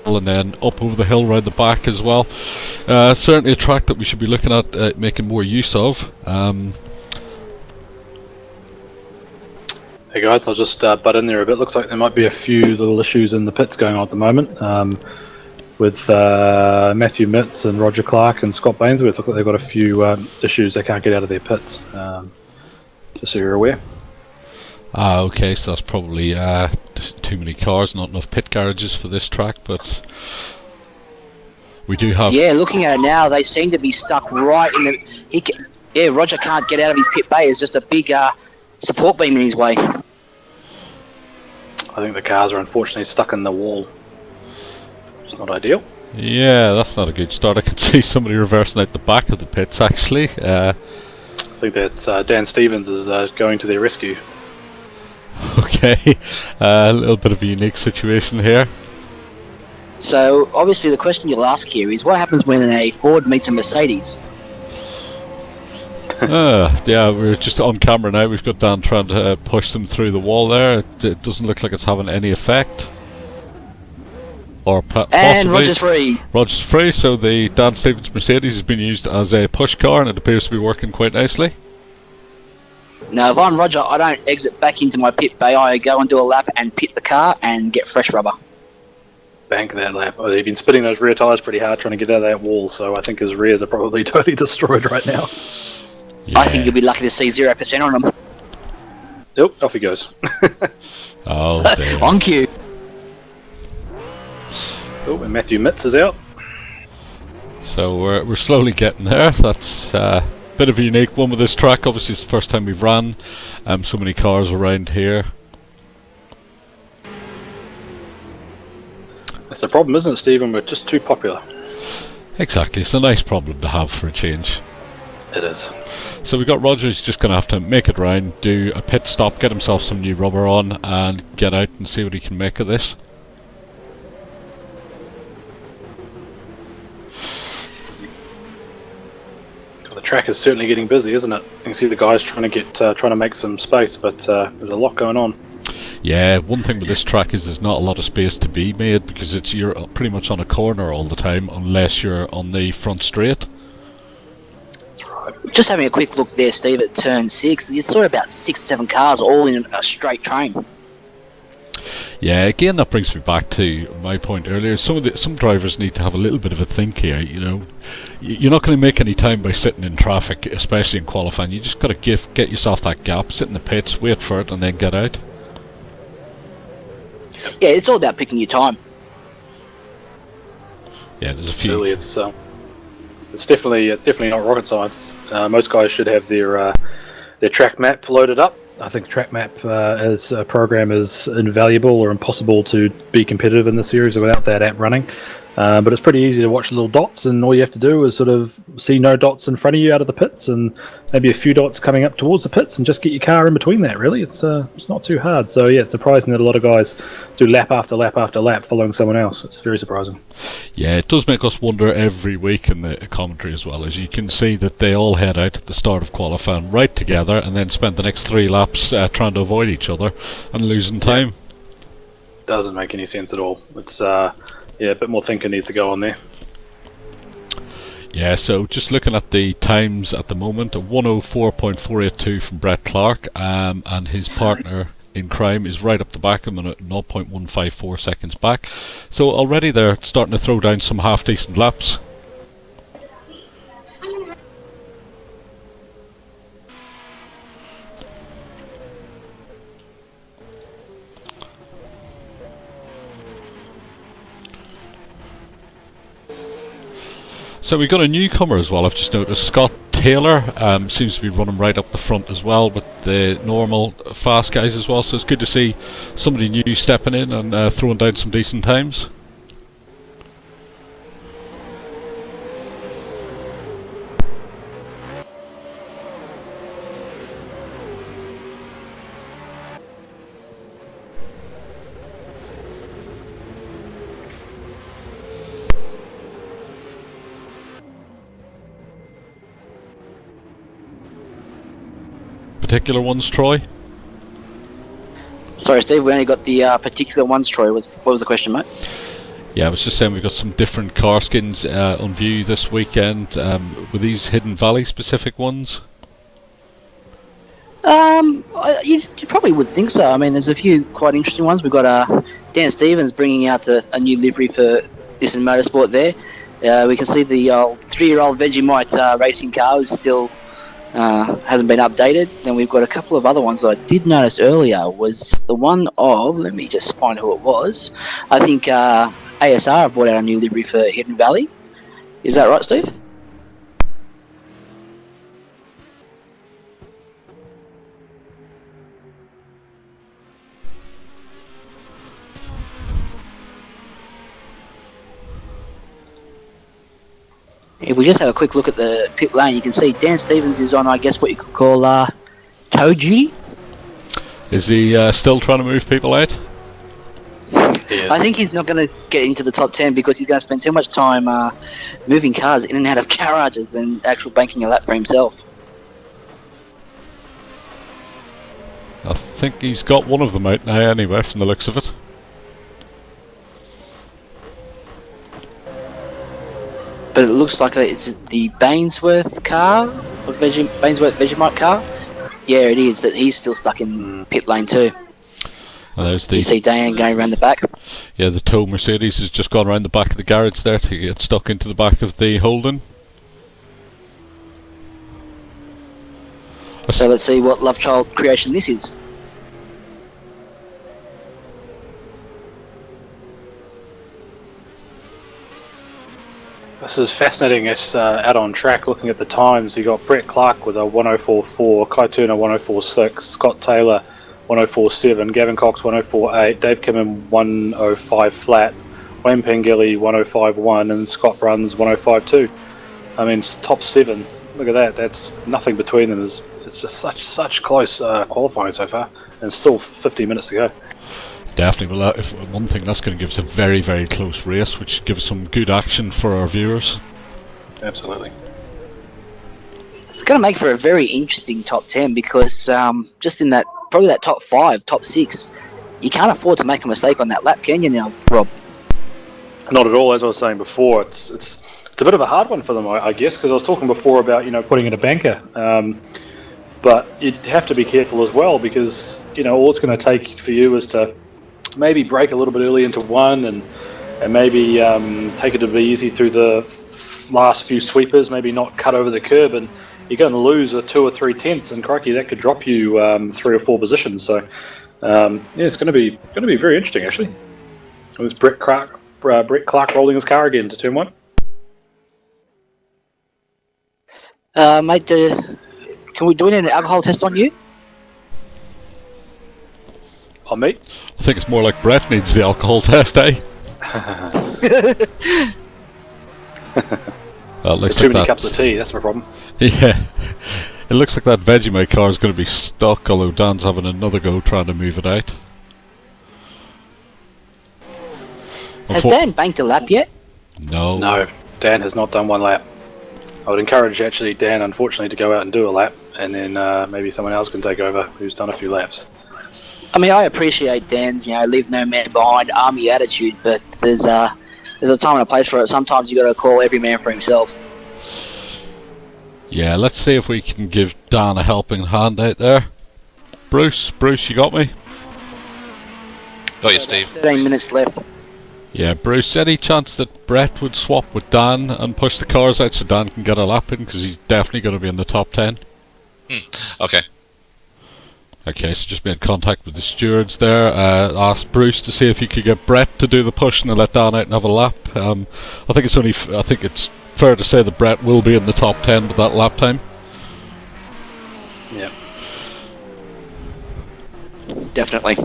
Speaker 2: And then up over the hill round the back as well. Certainly a track that we should be looking at making more use of.
Speaker 4: Hey guys, I'll just butt in there a bit. Looks like there might be a few little issues in the pits going on at the moment, with Matthew Mitz and Roger Clark and Scott Bainsworth. Look like they've got a few issues. They can't get out of their pits, just so you're aware.
Speaker 2: Okay, so that's probably too many cars, not enough pit garages for this track, but we do have...
Speaker 3: Yeah, looking at it now, they seem to be stuck right in the... Roger can't get out of his pit bay. There's just a big support beam in his way.
Speaker 4: I think the cars are unfortunately stuck in the wall. It's not ideal.
Speaker 2: Yeah, that's not a good start. I can see somebody reversing out the back of the pits, actually.
Speaker 4: I think that's Dan Stevens is going to their rescue.
Speaker 2: Okay, a little bit of a unique situation here.
Speaker 3: So, obviously the question you'll ask here is, what happens when a Ford meets a Mercedes?
Speaker 2: Yeah, we're just on camera now. We've got Dan trying to push them through the wall there. It doesn't look like it's having any effect. Or
Speaker 3: and Roger's free.
Speaker 2: Roger's free, so the Dan Stevens Mercedes has been used as a push car, and it appears to be working quite nicely.
Speaker 3: Now, if I'm Roger, I don't exit back into my pit bay. I go and do a lap and pit the car and get fresh rubber.
Speaker 4: Bank that lap. Oh, they've been spinning those rear tyres pretty hard trying to get out of that wall, so I think his rears are probably totally destroyed right now.
Speaker 2: Yeah.
Speaker 3: I think you'll be lucky to see 0% on them.
Speaker 4: Yep, off he goes.
Speaker 2: Oh, dear.
Speaker 3: On cue.
Speaker 4: Oh, and Matthew Mitz is out.
Speaker 2: So we're slowly getting there. That's a bit of a unique one with this track. Obviously, it's the first time we've ran so many cars around here.
Speaker 4: That's the problem, isn't it, Stephen? We're just too popular.
Speaker 2: Exactly. It's a nice problem to have for a change.
Speaker 4: It is.
Speaker 2: So we've got Roger who's just going to have to make it round, do a pit stop, get himself some new rubber on, and get out and see what he can make of this.
Speaker 4: Well, the track is certainly getting busy, isn't it? You can see the guys trying to make some space, but there's a lot going on.
Speaker 2: Yeah, one thing with this track is there's not a lot of space to be made because you're pretty much on a corner all the time unless you're on the front straight.
Speaker 4: That's right.
Speaker 3: Just having a quick look there, Steve, at turn 6. You saw about 6-7 cars all in a straight train.
Speaker 2: Yeah, again, that brings me back to my point earlier. Some drivers need to have a little bit of a think here. You're not going to make any time by sitting in traffic, especially in qualifying. You just got to get yourself that gap, sit in the pits, wait for it, and then get out.
Speaker 3: Yeah, it's all about picking your time.
Speaker 2: Yeah, there's a few.
Speaker 4: Absolutely, it's definitely not rocket science. Most guys should have their track map loaded up. I think track map as a program is invaluable or impossible to be competitive in the series without that app running. But it's pretty easy to watch little dots, and all you have to do is sort of see no dots in front of you out of the pits, and maybe a few dots coming up towards the pits, and just get your car in between that. Really, it's not too hard. So yeah, it's surprising that a lot of guys do lap after lap after lap following someone else. It's very surprising.
Speaker 2: Yeah, it does make us wonder every week in the commentary as well. As you can see that they all head out at the start of qualifying right together, and then spend the next 3 laps trying to avoid each other and losing time.
Speaker 4: Doesn't make any sense at all. It's a bit more thinking needs to go on there.
Speaker 2: Yeah, so just looking at the times at the moment, a 104.482 from Brett Clark, and his partner in crime is right up the back of him at 0.154 seconds back. So already they're starting to throw down some half-decent laps. So we got a newcomer as well. I've just noticed Scott Taylor seems to be running right up the front as well with the normal fast guys as well. So it's good to see somebody new stepping in and throwing down some decent times. Particular ones, Troy?
Speaker 3: Sorry, Steve, we only got the particular ones, Troy. What was the question, mate?
Speaker 2: Yeah, I was just saying we've got some different car skins on view this weekend. Were these Hidden Valley specific ones?
Speaker 3: You probably would think so. I mean, there's a few quite interesting ones. We've got Dan Stevens bringing out a new livery for this in motorsport there. We can see the 3-year-old Vegemite racing car is still hasn't been updated. Then we've got a couple of other ones that I did notice earlier. Was the one of, let me just find who it was. I think ASR have brought out a new livery for Hidden Valley. Is that right, Steve? If we just have a quick look at the pit lane, you can see Dan Stevens is on, I guess, what you could call tow duty.
Speaker 2: Is he still trying to move people out?
Speaker 3: I think he's not going to get into the top 10 because he's going to spend too much time moving cars in and out of garages than actual banking a lap for himself.
Speaker 2: I think he's got one of them out now anyway, from the looks of it.
Speaker 3: But it looks like it's the Bainsworth car, or Bainsworth Vegemite car. Yeah, it is. That he's still stuck in pit lane too.
Speaker 2: And there's the,
Speaker 3: you see Dan going around the back.
Speaker 2: Yeah, the tow Mercedes has just gone around the back of the garage there to get stuck into the back of the Holden.
Speaker 3: So let's see what Love Child creation this is.
Speaker 4: This is fascinating. It's out on track looking at the times. You got Brett Clark with a 104.4, Kai Turner 104.6, Scott Taylor 104.7, Gavin Cox 104.8, Dave Kimmin 105 flat, Wayne Pengilly 105.1, and Scott Bruns 105.2. I mean, top 7. Look at that. That's nothing between them. It's just such close qualifying so far, and still 50 minutes to go.
Speaker 2: Definitely. Well, if one thing, that's going to give us a very, very close race, which gives some good action for our viewers.
Speaker 4: Absolutely.
Speaker 3: It's going to make for a very interesting top 10 because just in that, probably that top 5, top 6, you can't afford to make a mistake on that lap, can you now, Rob?
Speaker 4: Not at all. As I was saying before, it's a bit of a hard one for them, I guess, because I was talking before about putting in a banker. But you'd have to be careful as well because all it's going to take for you is to maybe brake a little bit early into one, and maybe take it a bit easy through the last few sweepers. Maybe not cut over the curb, and you're going to lose a 2 or 3 tenths, and crikey, that could drop you 3 or 4 positions. So yeah, it's going to be very interesting actually. With Brett Clark rolling his car again to turn 1.
Speaker 3: Mate, can we do an alcohol test on you?
Speaker 4: On me?
Speaker 2: I think it's more like Brett needs the alcohol test, eh? Looks
Speaker 4: Too
Speaker 2: like
Speaker 4: many cups of tea, that's my problem.
Speaker 2: Yeah. It looks like that Vegemite car is going to be stuck, although Dan's having another go trying to move it out.
Speaker 3: Has Dan banked a lap yet?
Speaker 2: No.
Speaker 4: No, Dan has not done 1 lap. I would encourage actually Dan, unfortunately, to go out and do a lap, and then maybe someone else can take over who's done a few laps.
Speaker 3: I mean, I appreciate Dan's, leave no man behind army attitude, but there's a time and a place for it. Sometimes you got to call every man for himself.
Speaker 2: Yeah, let's see if we can give Dan a helping hand out there. Bruce, you got me?
Speaker 5: Got you, Steve.
Speaker 3: 13 minutes left.
Speaker 2: Yeah, Bruce, any chance that Brett would swap with Dan and push the cars out so Dan can get a lap in, because he's definitely going to be in the top 10?
Speaker 5: Okay.
Speaker 2: Okay, so just made contact with the stewards there. Asked Bruce to see if he could get Brett to do the pushing and let Dan out and have a lap. I think it's fair to say that Brett will be in the top 10 with that lap time.
Speaker 4: Yeah.
Speaker 3: Definitely.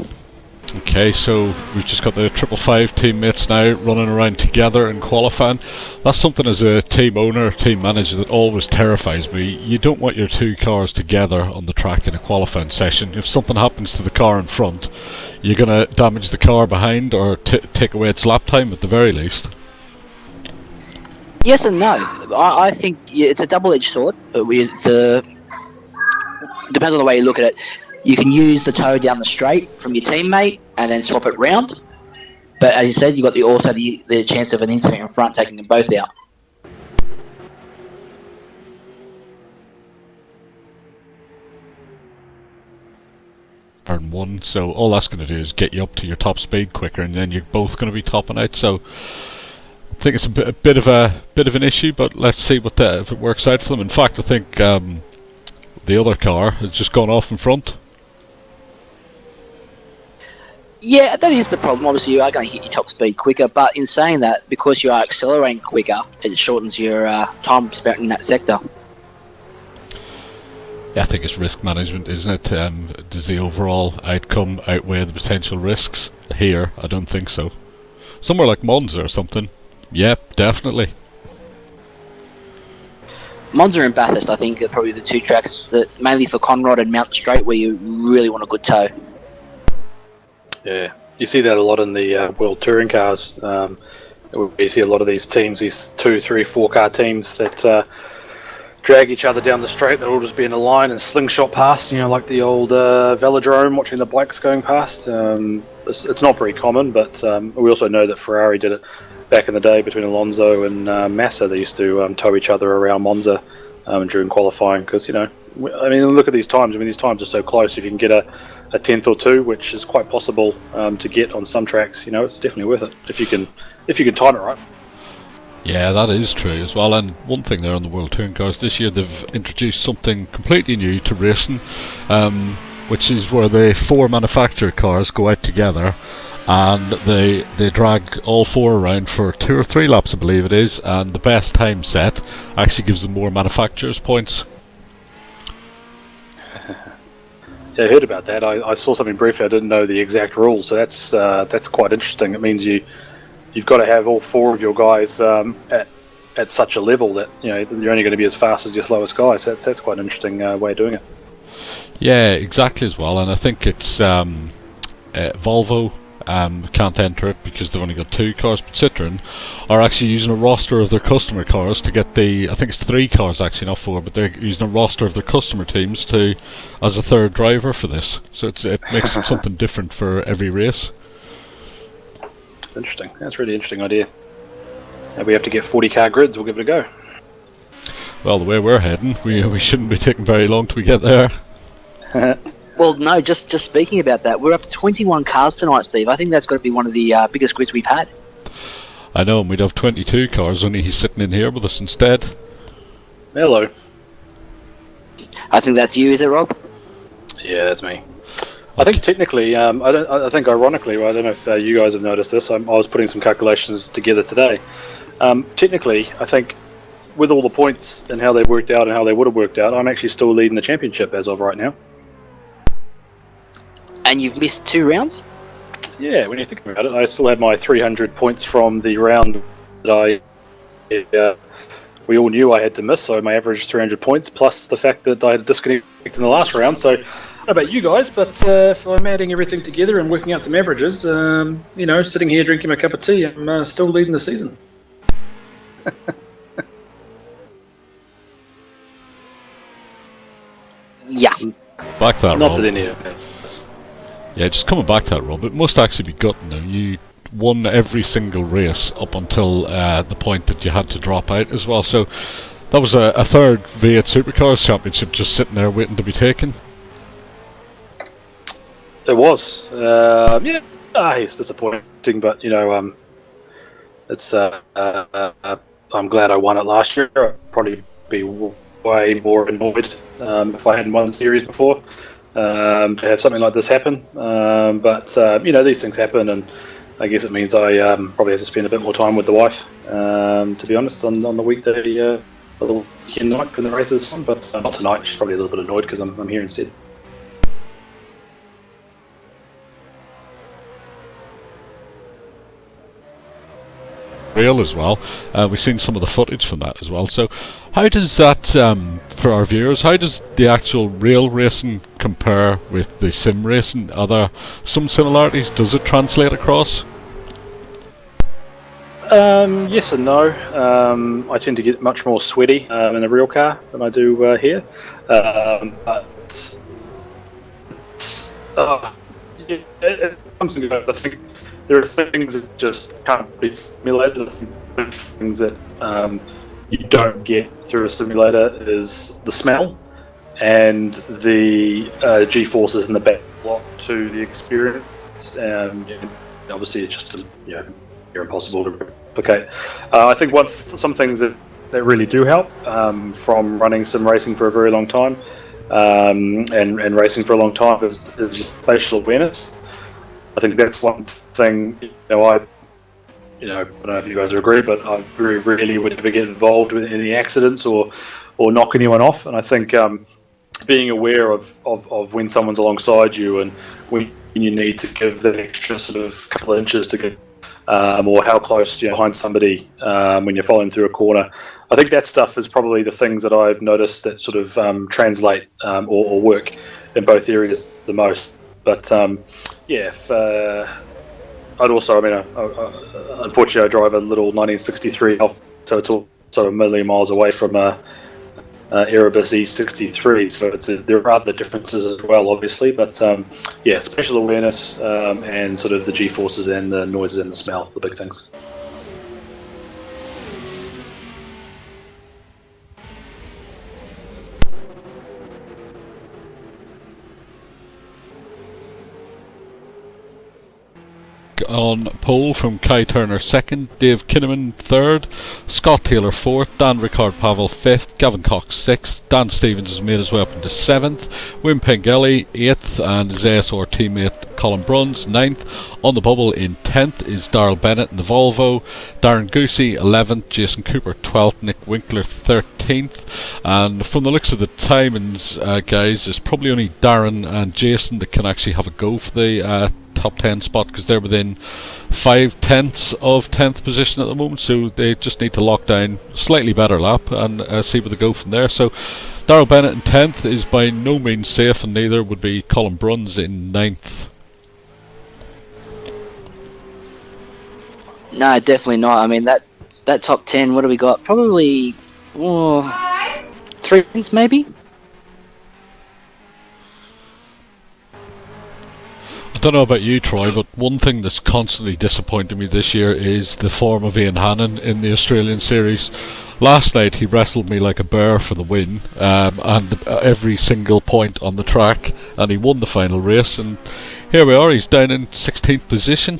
Speaker 2: Okay, so we've just got the 555 teammates now running around together in qualifying. That's something as a team owner, team manager, that always terrifies me. You don't want your 2 cars together on the track in a qualifying session. If something happens to the car in front, you're going to damage the car behind or take away its lap time at the very least.
Speaker 3: Yes and no. I think it's a double-edged sword. Depends on the way you look at it. You can use the toe down the straight from your teammate and then swap it round. But as you said, you've got the chance of an incident in front taking them both out.
Speaker 2: Turn 1, so all that's going to do is get you up to your top speed quicker, and then you're both going to be topping out. So I think it's a bit of an issue, but let's see if it works out for them. In fact, I think the other car has just gone off in front.
Speaker 3: Yeah, that is the problem. Obviously, you are going to hit your top speed quicker, but in saying that, because you are accelerating quicker, it shortens your time spent in that sector.
Speaker 2: Yeah, I think it's risk management, isn't it? Does the overall outcome outweigh the potential risks? Here, I don't think so. Somewhere like Monza or something. Yep, definitely.
Speaker 3: Monza and Bathurst, I think, are probably the 2 tracks that, mainly for Conrod and Mount Straight, where you really want a good toe.
Speaker 4: Yeah, you see that a lot in the World Touring Cars. You see a lot of these teams, these 2, 3, 4 car teams that drag each other down the straight. They'll all just be in a line and slingshot past, like the old velodrome, watching the blacks going past. It's not very common, but we also know that Ferrari did it back in the day between Alonso and Massa. They used to tow each other around Monza during qualifying because, look at these times. These times are so close. If you can get a tenth or 2, which is quite possible to get on some tracks, it's definitely worth it if you can time it right.
Speaker 2: Yeah, that is true as well. And one thing there on the World Touring Cars this year, they've introduced something completely new to racing, which is where the 4 manufacturer cars go out together and they drag all 4 around for 2 or 3 laps, I believe it is, and the best time set actually gives them more manufacturers points.
Speaker 4: Yeah, I heard about that. I saw something briefly. I didn't know the exact rules, so that's quite interesting. It means you've got to have all 4 of your guys at such a level that you're only going to be as fast as your slowest guy. So that's quite an interesting way of doing it.
Speaker 2: Yeah, exactly as well. And I think it's Volvo can't enter it because they've only got 2 cars, but Citroen are actually using a roster of their customer cars to get I think it's 3 cars actually, not 4, but they're using a roster of their customer teams as a third driver for this. So it makes it something different for every race.
Speaker 4: It's interesting. That's a really interesting idea. If we have to get 40 car grids, we'll give it a go.
Speaker 2: Well, the way we're heading, we shouldn't be taking very long till we get there.
Speaker 3: Well, no, just speaking about that, we're up to 21 cars tonight, Steve. I think that's got to be one of the biggest grids we've had.
Speaker 2: I know, and we'd have 22 cars, only he's sitting in here with us instead.
Speaker 4: Hello.
Speaker 3: I think that's you, is it, Rob?
Speaker 4: Yeah, that's me. I think technically, I think ironically, I don't know if you guys have noticed this. I was putting some calculations together today. Technically, I think with all the points and how they've worked out and how they would have worked out, I'm actually still leading the championship as of right now.
Speaker 3: And you've missed 2 rounds?
Speaker 4: Yeah, when you think about it, I still have my 300 points from the round that we all knew I had to miss, so my average 300 points, plus the fact that I had a disconnect in the last round. So, I don't know about you guys, but if I'm adding everything together and working out some averages, sitting here drinking my cup of tea, I'm still leading the season.
Speaker 3: Yeah.
Speaker 2: Back that,
Speaker 4: Not
Speaker 2: Rob.
Speaker 4: that any of it.
Speaker 2: Yeah, just coming back to that, Rob, it must actually be gutting now. You won every single race up until the point that you had to drop out as well. So that was a third V8 Supercars Championship just sitting there waiting to be taken.
Speaker 4: It was. It's disappointing, but, it's. I'm glad I won it last year. I'd probably be way more annoyed if I hadn't won the series before. To have something like this happen, but these things happen, and I guess it means I probably have to spend a bit more time with the wife. To be honest, on the weekday, the weekend night when the race is on, but not tonight. She's probably a little bit annoyed because I'm here instead.
Speaker 2: Real as well. We've seen some of the footage from that as well. So, how does that, for our viewers, how does the actual real racing compare with the sim racing? Are there some similarities? Does it translate across?
Speaker 4: Yes and no. I tend to get much more sweaty in a real car than I do here. It comes and goes. I think there are things that just can't be simulated. I think there are things that you don't get through a simulator is the smell and the G-forces in the back block to the experience. Obviously, it's just you're impossible to replicate. I think some things that really do help from running sim racing for a very long time and racing for a long time is spatial awareness. I think that's one thing. I don't know if you guys agree, but I very rarely would ever get involved with any accidents or knock anyone off. And I think being aware of when someone's alongside you and when you need to give that extra sort of couple of inches to get, or how close behind somebody when you're following through a corner. I think that stuff is probably the things that I've noticed that sort of translate or work in both areas the most. But I'd also, unfortunately, I drive a little 1963 Alfa, so it's all sort of a million miles away from Erebus E63. So there are other differences as well, obviously. But spatial awareness and sort of the G-forces and the noises and the smell, the big things.
Speaker 2: On pole from Kai Turner 2nd, Dave Kinnaman 3rd, Scott Taylor 4th, Dan Ricard Pavel 5th, Gavin Cox 6th, Dan Stevens has made his way up into 7th, Wim Pengelly 8th, and his ASR teammate Colin Bruns 9th. On the bubble in 10th is Darryl Bennett in the Volvo, Darren Goosey 11th, Jason Cooper 12th, Nick Winkler 13th, and from the looks of the timings, guys, it's probably only Darren and Jason that can actually have a go for the top 10 spot, because they're within 5/10 of 10th position at the moment, so they just need to lock down a slightly better lap and see where they go from there. So Darryl Bennett in 10th is by no means safe, and neither would be Colin Bruns in 9th.
Speaker 3: No, definitely not. I mean, that top 10, what do we got? Probably 3 wins, maybe?
Speaker 2: I don't know about you, Troy, but one thing that's constantly disappointed me this year is the form of Ian Hannon in the Australian series. Last night he wrestled me like a bear for the win, and every single point on the track, and he won the final race. And here we are. He's down in 16th position.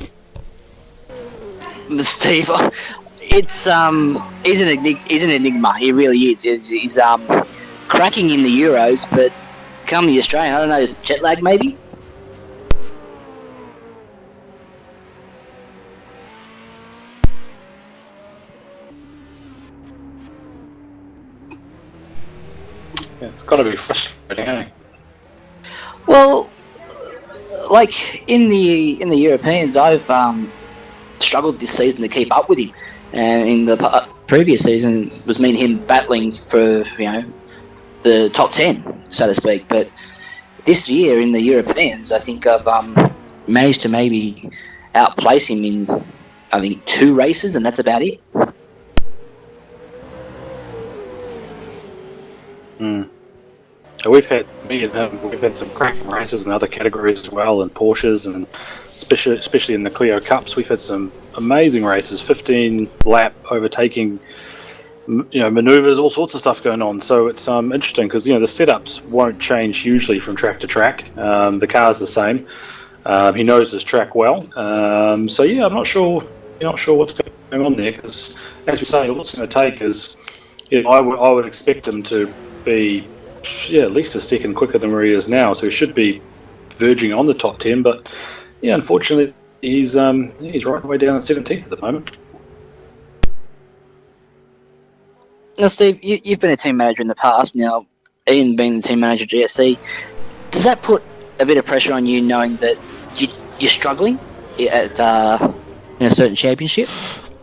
Speaker 3: Steve, it's he's an enigma. He really is. He's cracking in the Euros, but come the Australian, I don't know, is jet lag maybe?
Speaker 4: Yeah, it's got to be frustrating, ain't it?
Speaker 3: Well, like in the Europeans, I've struggled this season to keep up with him, and in the previous season was me and him battling for the top 10, so to speak. But this year in the Europeans, I think I've managed to maybe outplace him in, I think, 2 races, and that's about it.
Speaker 4: We've had we've had some cracking races in other categories as well, in Porsches, and especially in the Clio Cups, we've had some amazing races, 15 lap overtaking, maneuvers, all sorts of stuff going on. So it's interesting because the setups won't change hugely from track to track. The car's the same. He knows his track well. So yeah, I'm not sure. You're not sure what's going on there, because as we say, all it's going to take is, I would expect him to be at least a second quicker than where he is now. So he should be verging on the top 10. But yeah, unfortunately, he's right the way down at 17th at the moment.
Speaker 3: Now, Steve, you've been a team manager in the past. Now, Ian being the team manager at GSC, does that put a bit of pressure on you, knowing that you're struggling at in a certain championship?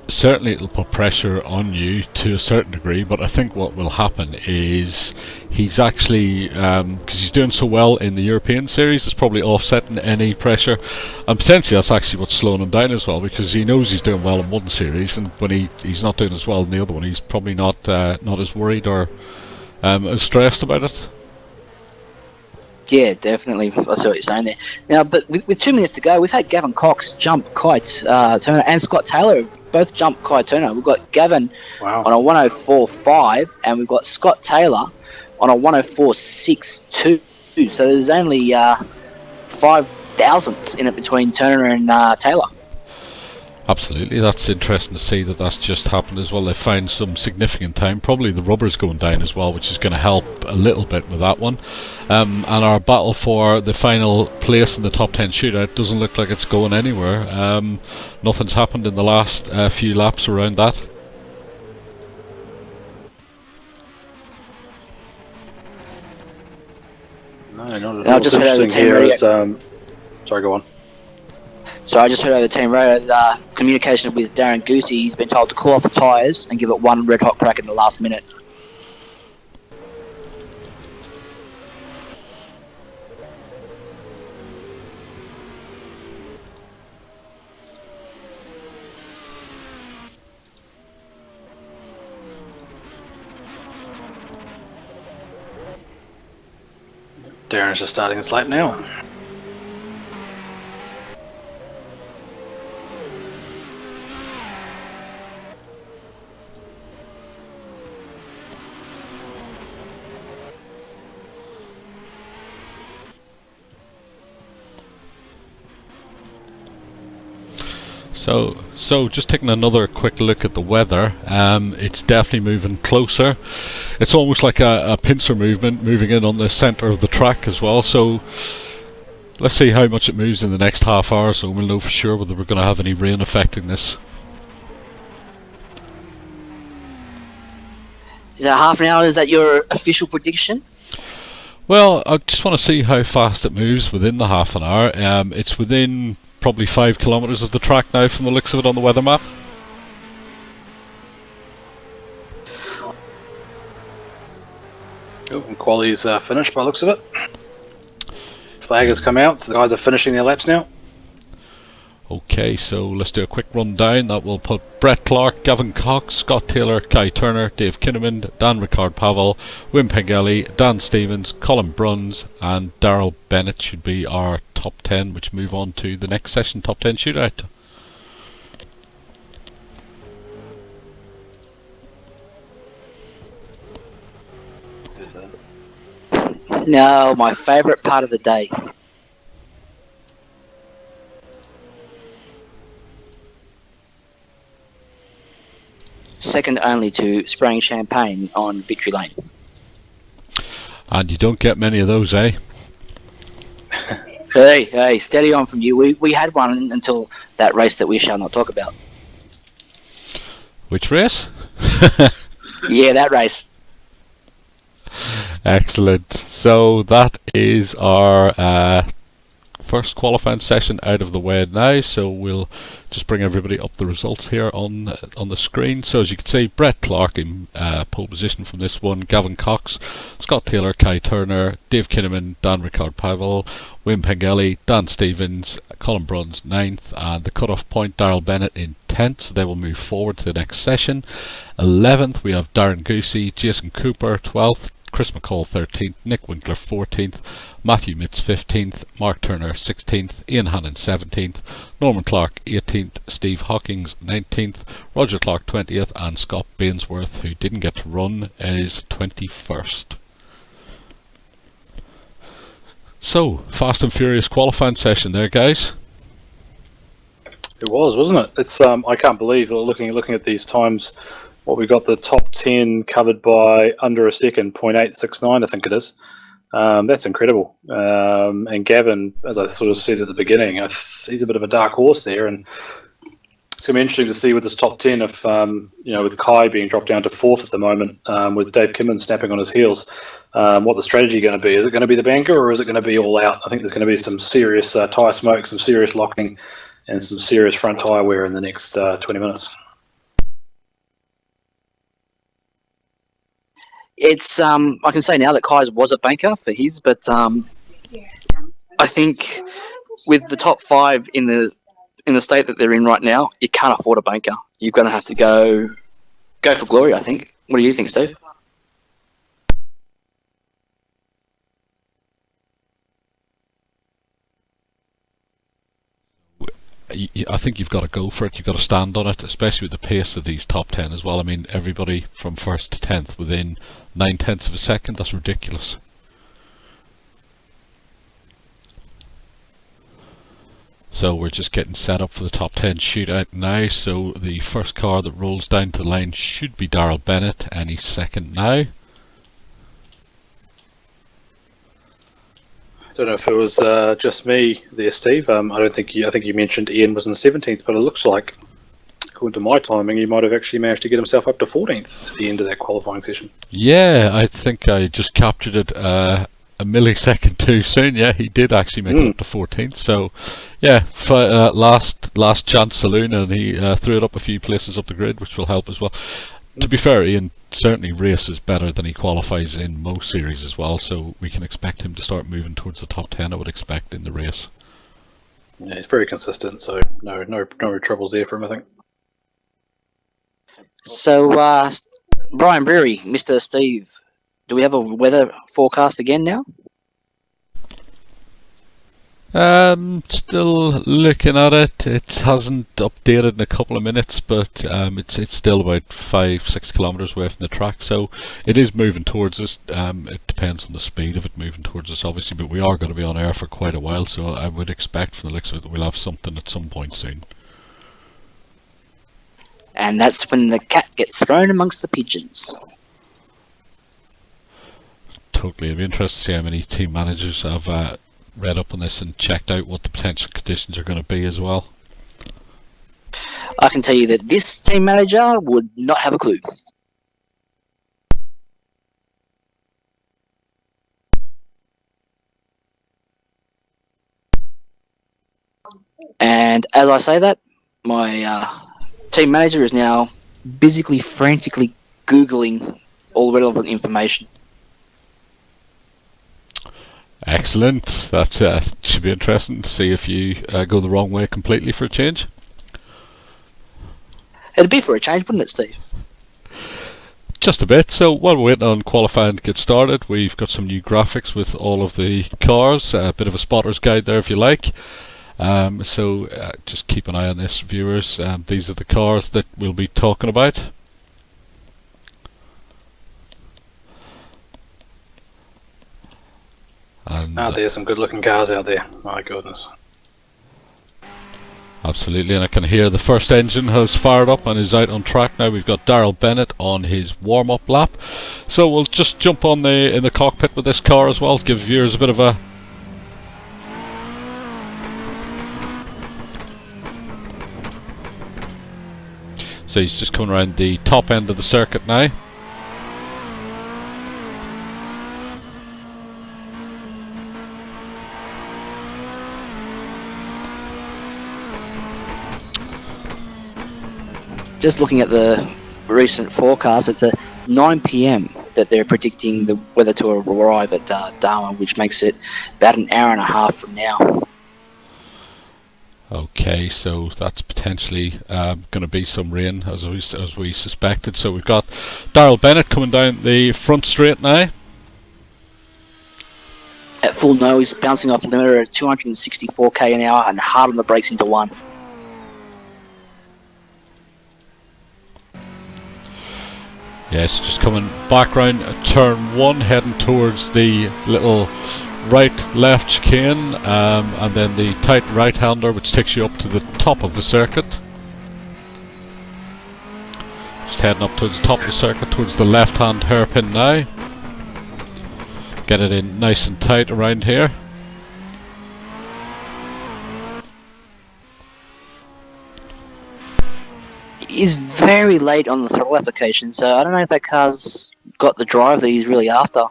Speaker 2: Certainly it'll put pressure on you to a certain degree, but I think what will happen is he's actually, because he's doing so well in the European Series, it's probably offsetting any pressure, and potentially that's actually what's slowing him down as well, because he knows he's doing well in one series, and when he's not doing as well in the other one, he's probably not as worried or as stressed about it.
Speaker 3: Yeah, definitely. I see what you're saying there. Now, but with 2 minutes to go, we've had Gavin Cox jump Kite Turner and Scott Taylor both jump Kite Turner. We've got Gavin on a 104.5, and we've got Scott Taylor on a 104.62. So there's only 5 thousandths in it between Turner and Taylor.
Speaker 2: Absolutely, that's interesting to see that that's just happened as well. They found some significant time, probably the rubber's going down as well, which is going to help a little bit with that one. And our battle for the final place in the top 10 shootout doesn't look like it's going anywhere. Nothing's happened in the last few laps around that.
Speaker 4: No, not at all. Just interesting here is, sorry, go on.
Speaker 3: So I just heard over the team radio communication with Darren Goosey. He's been told to cool off the tyres and give it one red hot crack in the last minute.
Speaker 4: Darren's just starting his lap now.
Speaker 2: So just taking another quick look at the weather, it's definitely moving closer. It's almost like a pincer movement moving in on the centre of the track as well. So let's see how much it moves in the next half hour, so we'll know for sure whether we're going to have any rain affecting this.
Speaker 3: Is that half an hour? Is that your official prediction?
Speaker 2: Well, I just want to see how fast it moves within the half an hour. It's within probably 5 kilometres of the track now from the looks of it on the weather map.
Speaker 4: Oh, and quality's finished by the looks of it. Flag has come out, so the guys are finishing their laps now.
Speaker 2: Okay, so let's do a quick run down. That will put Brett Clark, Gavin Cox, Scott Taylor, Kai Turner, Dave Kinnaman, Dan Ricard Pavel, Wim Pengelly, Dan Stevens, Colin Bruns, and Daryl Bennett should be our top 10, which move on to the next session, top 10 shootout.
Speaker 3: Now, my favourite part of the day. Second only to spraying champagne on Victory Lane.
Speaker 2: And you don't get many of those, eh?
Speaker 3: Hey, steady on from you. We had one until that race that we shall not talk about.
Speaker 2: Which race?
Speaker 3: Yeah, that race.
Speaker 2: Excellent. So that is our first qualifying session out of the way now. So we'll just bring everybody up the results here on the screen. So as you can see, Brett Clark in pole position from this one, Gavin Cox, Scott Taylor, Kai Turner, Dave Kinnaman, Dan Ricard-Pavel, Wim Pengelly, Dan Stevens, Colin Bruns 9th, and the cut-off point Daryl Bennett in 10th, so they will move forward to the next session. 11th we have Darren Goosey, Jason Cooper 12th, Chris McCall 13th, Nick Winkler 14th, Matthew Mitz 15th, Mark Turner 16th, Ian Hannon 17th, Norman Clark 18th, Steve Hawkins 19th, Roger Clark 20th, and Scott Bainsworth, who didn't get to run, is 21st. So, fast and furious qualifying session there, guys.
Speaker 4: It was, wasn't it? It's I can't believe that looking at these times, what we got the top 10 covered by under a second, 0.869, I think it is. That's incredible. And Gavin, as I sort of said at the beginning, he's a bit of a dark horse there, and it's going to be interesting to see with this top 10 if, with Kai being dropped down to 4th at the moment, with Dave Kimman snapping on his heels, what the strategy going to be. Is it going to be the banker, or is it going to be all out? I think there's going to be some serious tyre smoke, some serious locking, and some serious front tyre wear in the next 20 minutes.
Speaker 3: It's I can say now that Kai's was a banker for his, but I think with the top 5 in the state that they're in right now, you can't afford a banker. You're going to have to go for glory, I think. What do you think, Steve?
Speaker 2: I think you've got to go for it. You've got to stand on it, especially with the pace of these top 10 as well. I mean, everybody from 1st to 10th within 9/10 of a second. That's ridiculous. So we're just getting set up for the top 10 shootout now. So the first car that rolls down to the line should be Daryl Bennett any second now.
Speaker 4: I don't know if it was just me there, Steve. I think you mentioned Ian was in 17th, but it looks like, according to my timing, he might have actually managed to get himself up to 14th at the end of that qualifying session.
Speaker 2: Yeah, I think I just captured it a millisecond too soon. Yeah, he did actually make it up to 14th. So, yeah, last chance saloon, and he threw it up a few places up the grid, which will help as well. To be fair, Ian certainly races better than he qualifies in most series as well, so we can expect him to start moving towards the top 10, I would expect, in the race.
Speaker 4: Yeah, he's very consistent, so no troubles there for him, I think.
Speaker 3: So, Brian Breary, Mr. Steve, do we have a weather forecast again now?
Speaker 2: Still looking at it. It hasn't updated in a couple of minutes, but it's still about 5-6 kilometers away from the track, so it is moving towards us. It depends on the speed of it moving towards us, obviously, but we are going to be on air for quite a while, so I would expect from the looks of it that we'll have something at some point soon.
Speaker 3: And that's when the cat gets thrown amongst the pigeons.
Speaker 2: Totally. It'd be interesting to see how many team managers have read up on this and checked out what the potential conditions are going to be as well.
Speaker 3: I can tell you that this team manager would not have a clue. And as I say that, my team manager is now busily, frantically Googling all relevant information.
Speaker 2: Excellent. That should be interesting to see if you go the wrong way completely for a change.
Speaker 3: It'd be for a change, wouldn't it, Steve?
Speaker 2: Just a bit. So while we're waiting on qualifying to get started, we've got some new graphics with all of the cars, a bit of a spotter's guide there if you like. So just keep an eye on this, viewers. These are the cars that we'll be talking about.
Speaker 4: there's some good-looking cars out there. My goodness.
Speaker 2: Absolutely, and I can hear the first engine has fired up and is out on track now. We've got Daryl Bennett on his warm-up lap, so we'll just jump on in the cockpit with this car as well, give viewers a bit of a so he's just coming around the top end of the circuit now.
Speaker 3: Just looking at the recent forecast, it's at 9 p.m. that they're predicting the weather to arrive at Darwin, which makes it about an hour and a half from now.
Speaker 2: Okay, so that's potentially going to be some rain, as we suspected. So we've got Daryl Bennett coming down the front straight now.
Speaker 3: At full no, he's bouncing off the limiter at 264k an hour and hard on the brakes into one.
Speaker 2: Yes, just coming back round turn 1, heading towards the little right-left chicane, and then the tight right-hander which takes you up to the top of the circuit. Just heading up towards the top of the circuit, towards the left-hand hairpin now. Get it in nice and tight around here.
Speaker 3: He's very late on the throttle application, so I don't know if that car's got the drive that he's really after.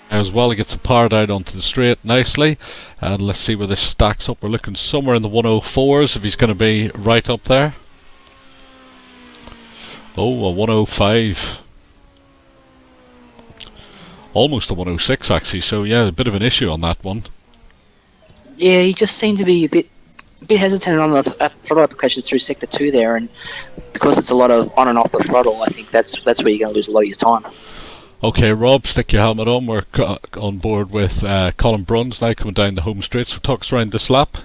Speaker 2: As well, he gets it powered out onto the straight nicely, and let's see where this stacks up. We're looking somewhere in the 104s if he's going to be right up there. Oh, a 105. Almost a 106 actually, so yeah, a bit of an issue on that one.
Speaker 3: Yeah, he just seemed to be a bit hesitant on the throttle application through sector 2 there, and because it's a lot of on and off the throttle, I think that's where you're going to lose a lot of your time.
Speaker 2: Okay, Rob, stick your helmet on. We're on board with Colin Bruns now coming down the home straight, so talk us around this lap.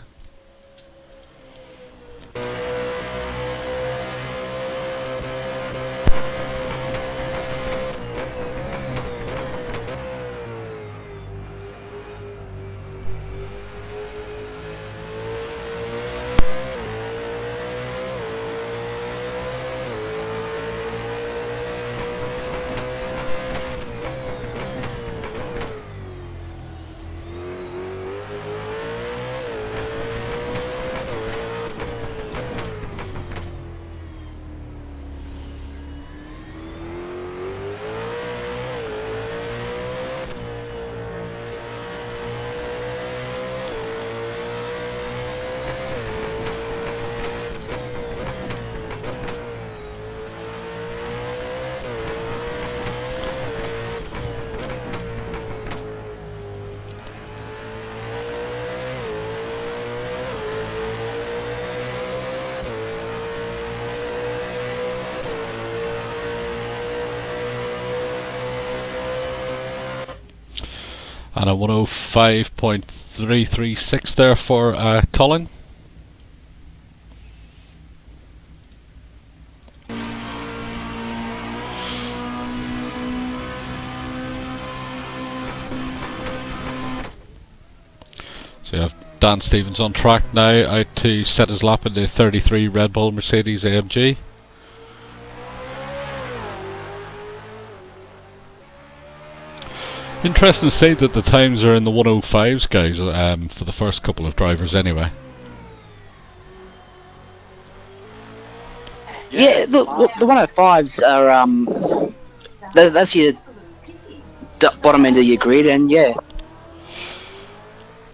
Speaker 2: And a 105.336 there for Colin. So you have Dan Stevens on track now, out to set his lap in the 33 Red Bull Mercedes AMG. Interesting to say that the times are in the 105s, guys, for the first couple of drivers anyway.
Speaker 3: Yeah, look, the 105s are that's your bottom end of your grid, and yeah.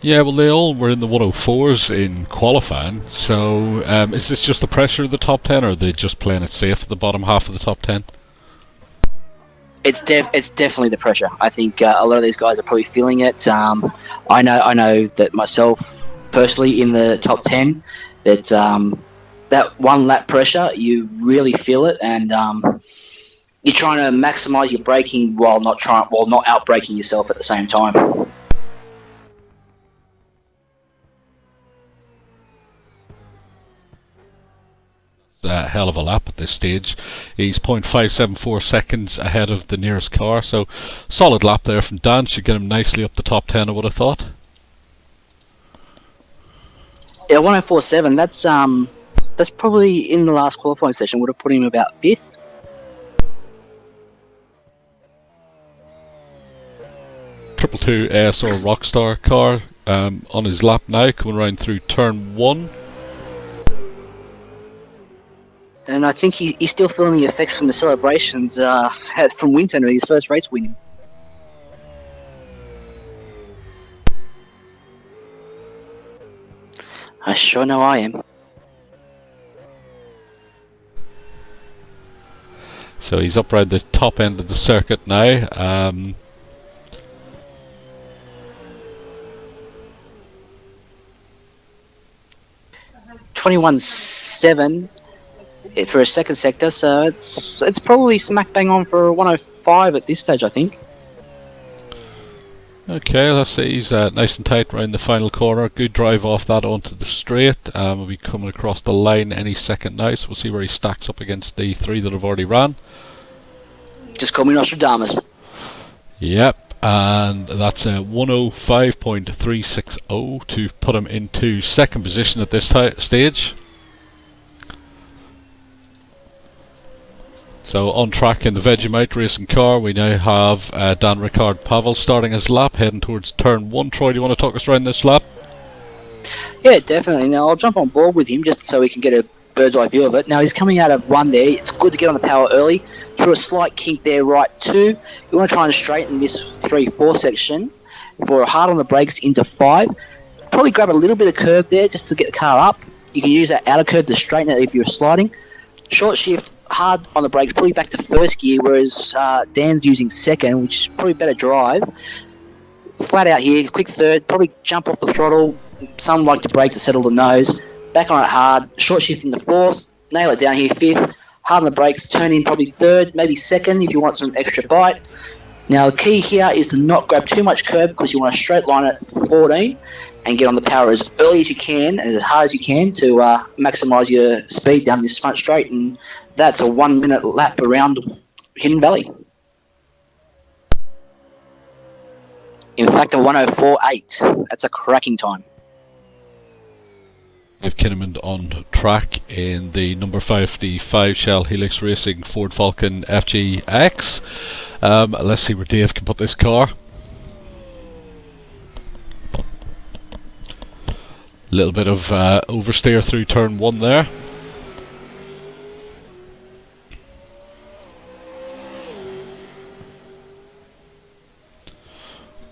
Speaker 2: Yeah, well, they all were in the 104s in qualifying, so is this just the pressure of the top 10, or are they just playing it safe at the bottom half of the top 10?
Speaker 3: It's definitely the pressure. I think a lot of these guys are probably feeling it. I know that myself personally in the top 10, that that one lap pressure, you really feel it, and you're trying to maximise your braking while not out braking yourself at the same time.
Speaker 2: hell of a lap at this stage. He's 0.574 seconds ahead of the nearest car, so solid lap there from Dan. Should get him nicely up the top 10, I would have thought.
Speaker 3: Yeah, 104.7. That's probably in the last qualifying session would have put him about 5th.
Speaker 2: Triple 2 ASR Rockstar car on his lap now, coming around through turn 1.
Speaker 3: And I think he's still feeling the effects from the celebrations from Winton, his first race win. I sure know I am.
Speaker 2: So he's up around the top end of the circuit now.
Speaker 3: 21.7 for a second sector, so it's probably smack bang on for 105 at this stage, I think.
Speaker 2: Okay, let's see, he's nice and tight around the final corner. Good drive off that onto the straight. We'll be coming across the line any second now, so we'll see where he stacks up against the 3 that have already ran.
Speaker 3: Just call me Nostradamus.
Speaker 2: Yep, and that's a 105.360 to put him into second position at this stage. So on track in the Vegemite racing car, we now have Dan Ricard Pavel starting his lap, heading towards turn 1. Troy, do you want to talk us around this lap?
Speaker 3: Yeah, definitely. Now, I'll jump on board with him just so we can get a bird's eye view of it. Now, he's coming out of 1 there. It's good to get on the power early. Through a slight kink there, right 2. You want to try and straighten this 3-4 section for hard on the brakes into 5. Probably grab a little bit of curb there just to get the car up. You can use that outer curb to straighten it if you're sliding. Short shift, hard on the brakes, probably back to first gear, whereas Dan's using second, which is probably better drive. Flat out here, quick third, probably jump off the throttle. Some like to brake to settle the nose. Back on it hard, short shift into 4th, nail it down here 5th. Hard on the brakes, turn in probably 3rd, maybe 2nd if you want some extra bite. Now the key here is to not grab too much curb because you want to straight line it 14 and get on the power as early as you can and as hard as you can to maximise your speed down this front straight, and that's a 1 minute lap around Hidden Valley. In fact, a 104.8. That's a cracking time.
Speaker 2: Dave Kinnaman on track in the number 55 Shell Helix Racing Ford Falcon FGX. Let's see where Dave can put this car. Little bit of oversteer through turn 1 there.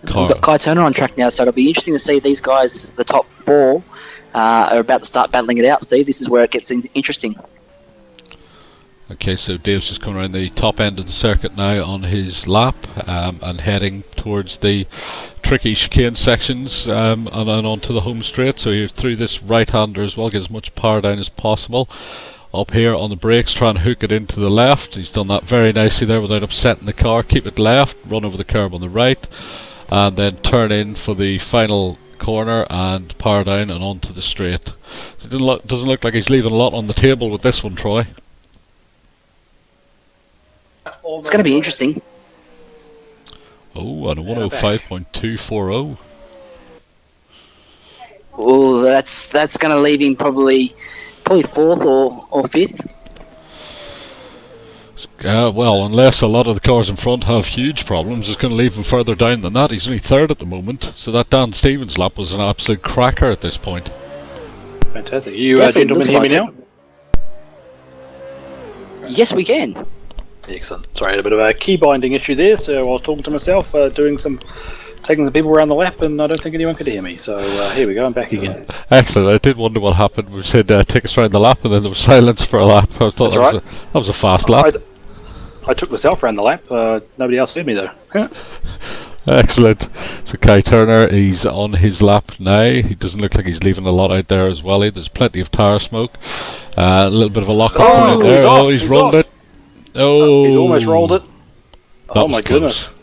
Speaker 3: We've got Kai Turner on track now, so it'll be interesting to see these guys, the top 4, are about to start battling it out, Steve. This is where it gets interesting.
Speaker 2: Okay, so Dave's just coming around the top end of the circuit now on his lap and heading towards the tricky chicane sections and onto the home straight. So you're through this right-hander as well, get as much power down as possible. Up here on the brakes, try and hook it into the left. He's done that very nicely there without upsetting the car. Keep it left, run over the curb on the right, and then turn in for the final corner and power down and onto the straight. So it doesn't look like he's leaving a lot on the table with this one, Troy.
Speaker 3: It's going to be interesting.
Speaker 2: Oh, and a 105.240.
Speaker 3: Oh, that's going to leave him probably 4th or 5th.
Speaker 2: Well, unless a lot of the cars in front have huge problems, it's going to leave him further down than that. He's only 3rd at the moment, so that Dan Stevens lap was an absolute cracker at this point.
Speaker 4: Fantastic. You gentlemen hear me now?
Speaker 3: Yes, we can.
Speaker 4: Excellent. Sorry, I had a bit of a key binding issue there, so I was talking to myself, taking some people around the lap, and I don't think anyone could hear me. So here we go, I'm back again.
Speaker 2: Excellent. I did wonder what happened. We said take us around the lap, and then there was silence for a lap. I thought that was a fast lap.
Speaker 4: I took myself around the lap. Nobody else did me though.
Speaker 2: Excellent. So Kai Turner, he's on his lap now. He doesn't look like he's leaving a lot out there as well. There's plenty of tyre smoke. A little bit of a lock-up out there. He's rolled it. Oh,
Speaker 4: he's almost rolled it. Oh my
Speaker 2: close.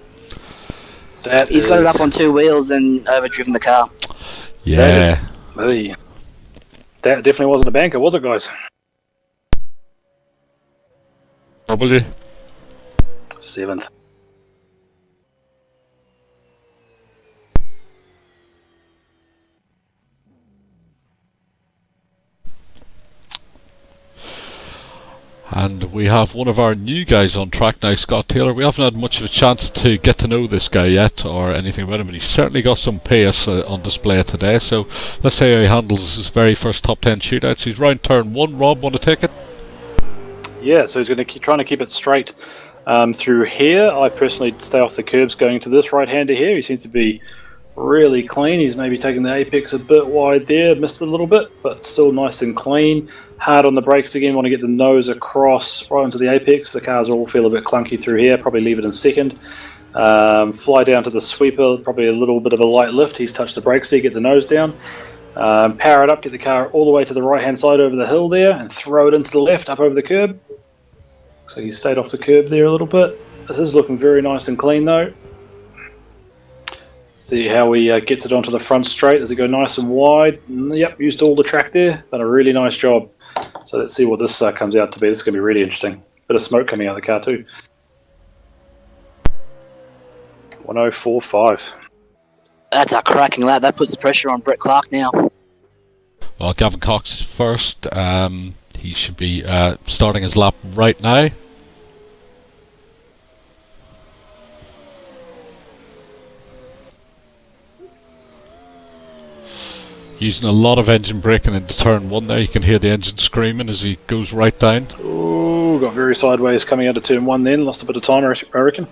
Speaker 4: Goodness.
Speaker 3: He's got it up on 2 wheels and overdriven the car.
Speaker 2: Yeah.
Speaker 4: That definitely wasn't a banker, was it, guys?
Speaker 2: W.
Speaker 4: 7th.
Speaker 2: And we have one of our new guys on track now, Scott Taylor. We haven't had much of a chance to get to know this guy yet or anything about him, but he's certainly got some pace on display today. So let's see how he handles his very first top 10 shootouts. He's round turn 1. Rob, want to take it?
Speaker 4: Yeah, so he's going to keep trying to keep it straight through here. I personally stay off the curbs going to this right-hander here. He seems to be really clean. He's maybe taken the apex a bit wide there, missed it a little bit, but still nice and clean. Hard on the brakes again, want to get the nose across right into the apex. The cars all feel a bit clunky through here, probably leave it in second. Fly down to the sweeper, probably a little bit of a light lift. He's touched the brakes there, get the nose down. Power it up, get the car all the way to the right-hand side over the hill there, and throw it into the left, up over the curb. So he stayed off the curb there a little bit. This is looking very nice and clean though. See how he gets it onto the front straight. Does it go nice and wide? Yep, used all the track there. Done a really nice job. So let's see what this comes out to be. This is going to be really interesting. Bit of smoke coming out of the car too. 1045.
Speaker 3: That's a cracking lap. That puts the pressure on Brett Clark now.
Speaker 2: Well, Gavin Cox is first. He should be starting his lap right now. Using a lot of engine braking into turn 1 there. You can hear the engine screaming as he goes right down.
Speaker 4: Oh, got very sideways coming out of turn 1 then. Lost a bit of time, I reckon.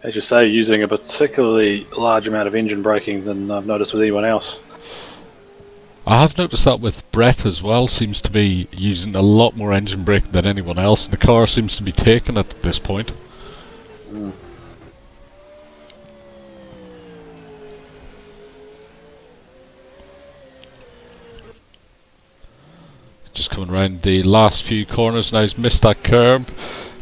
Speaker 4: As you say, using a particularly large amount of engine braking than I've noticed with anyone else.
Speaker 2: I have noticed that with Brett as well. Seems to be using a lot more engine braking than anyone else. The car seems to be taken at this point.
Speaker 4: Mm.
Speaker 2: Just coming around the last few corners now. He's missed that curb.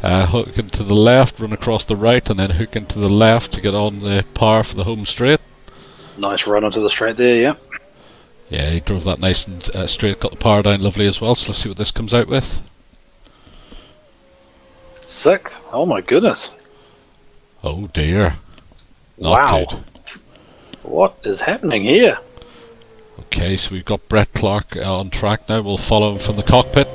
Speaker 2: Hooking to the left, run across the right, and then hooking to the left to get on the par for the home straight.
Speaker 4: Nice run onto the straight there, yeah.
Speaker 2: Yeah, he drove that nice and straight, got the power down lovely as well. So let's see what this comes out with.
Speaker 4: 6th. Oh my goodness.
Speaker 2: Oh dear. Not
Speaker 4: Wow.
Speaker 2: good.
Speaker 4: What is happening here?
Speaker 2: Okay, so we've got Brett Clark on track now. We'll follow him from the cockpit.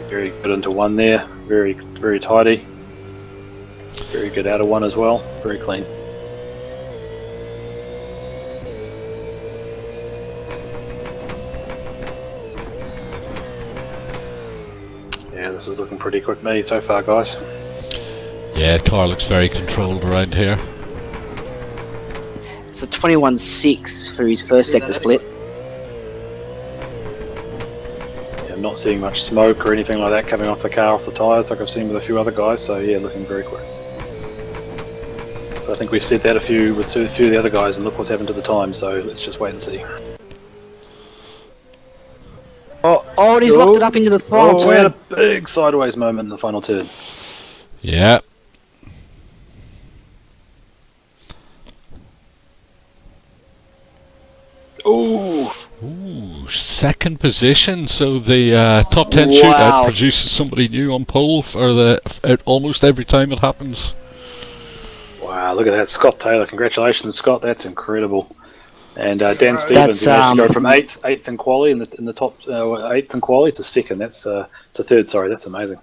Speaker 4: Very good into 1 there. Very, very tidy. Very good out of 1 as well. Very clean. Yeah, this is looking pretty quick me so far, guys.
Speaker 2: Yeah, car looks very controlled around here.
Speaker 3: It's a 21.6 for his first sector split.
Speaker 4: Yeah, I'm not seeing much smoke or anything like that coming off the car, off the tyres, like I've seen with a few other guys. So yeah, looking very quick. But I think we've said that with a few of the other guys, and look what's happened to the time. So let's just wait and see.
Speaker 3: Oh, he's locked it up into the final
Speaker 4: we had
Speaker 3: turn.
Speaker 4: a big sideways moment in the final turn.
Speaker 2: Yeah.
Speaker 4: Ooh.
Speaker 2: Ooh, second position. So the top 10
Speaker 3: Wow.
Speaker 2: shootout produces somebody new on pole for almost every time it happens.
Speaker 4: Wow, look at that. Scott Taylor. Congratulations, Scott. That's incredible. And Dan Stevens, he managed to go from eighth in quali in the top 8th in quali to 2nd. It's a 3rd. Sorry, that's amazing.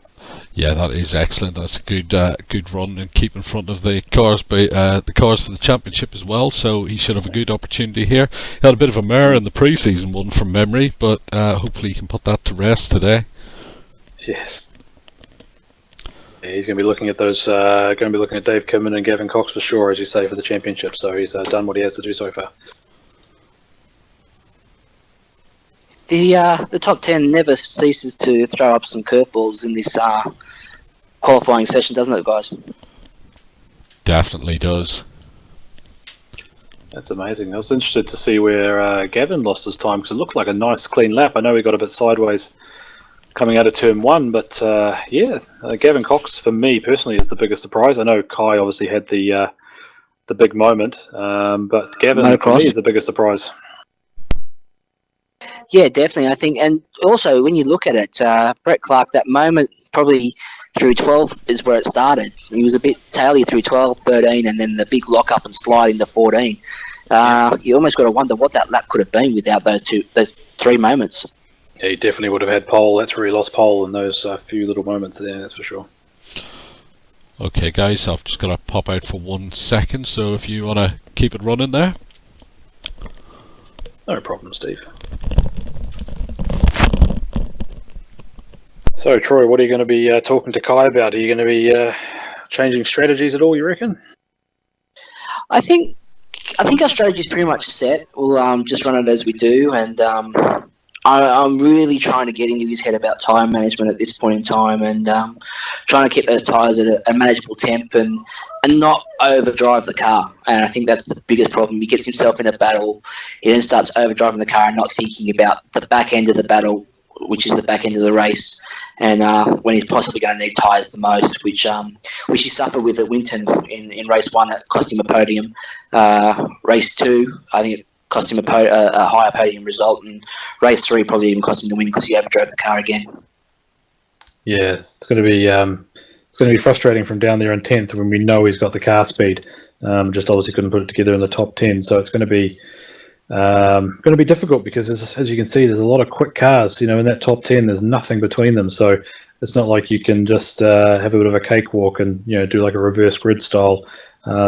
Speaker 2: Yeah, that is excellent. That's a good run and keep in front of the cars for the championship as well. So he should have a good opportunity here. He had a bit of a mare in the pre-season one from memory, but hopefully he can put that to rest today.
Speaker 4: Yes. Yeah, he's going to be looking at those. Going to be looking at Dave Kimman and Gavin Cox for sure, as you say, for the championship. So he's done what he has to do so far.
Speaker 3: The top 10 never ceases to throw up some curveballs in this qualifying session, doesn't it, guys?
Speaker 2: Definitely does.
Speaker 4: That's amazing. I was interested to see where Gavin lost his time, because it looked like a nice clean lap. I know he got a bit sideways coming out of turn 1, but Gavin Cox for me personally is the biggest surprise. I know Kai obviously had the big moment, but Gavin for me is the biggest surprise.
Speaker 3: Yeah, definitely. I think, and also when you look at it, Brett Clark, that moment probably through 12 is where it started. He was a bit taily through 12, 13, and then the big lock up and slide into 14. You almost got to wonder what that lap could have been without those three moments.
Speaker 4: Yeah, he definitely would have had pole. That's where he lost pole in those few little moments there, that's for sure.
Speaker 2: Okay, guys, I've just got to pop out for 1 second, so if you want to keep it running there.
Speaker 4: No problem, Steve. So, Troy, what are you going to be talking to Kai about? Are you going to be changing strategies at all, you reckon?
Speaker 3: I think our strategy is pretty much set. We'll just run it as we do, and I'm really trying to get into his head about tyre management at this point in time, and trying to keep those tyres at a manageable temp and not overdrive the car. And I think that's the biggest problem. He gets himself in a battle, he then starts overdriving the car and not thinking about the back end of the battle, which is the back end of the race, and when he's possibly going to need tyres the most, which he suffered with at Winton in race 1 that cost him a podium. Race 2, I think it cost him a higher podium result, and race 3 probably even cost him the win because he overdrove the car again.
Speaker 4: Yes, it's going to be frustrating from down there in 10th when we know he's got the car speed. Just obviously couldn't put it together in the top 10, so it's going to be difficult because as you can see, there's a lot of quick cars. In that top 10, there's nothing between them, so it's not like you can just have a bit of a cakewalk and do like a reverse grid style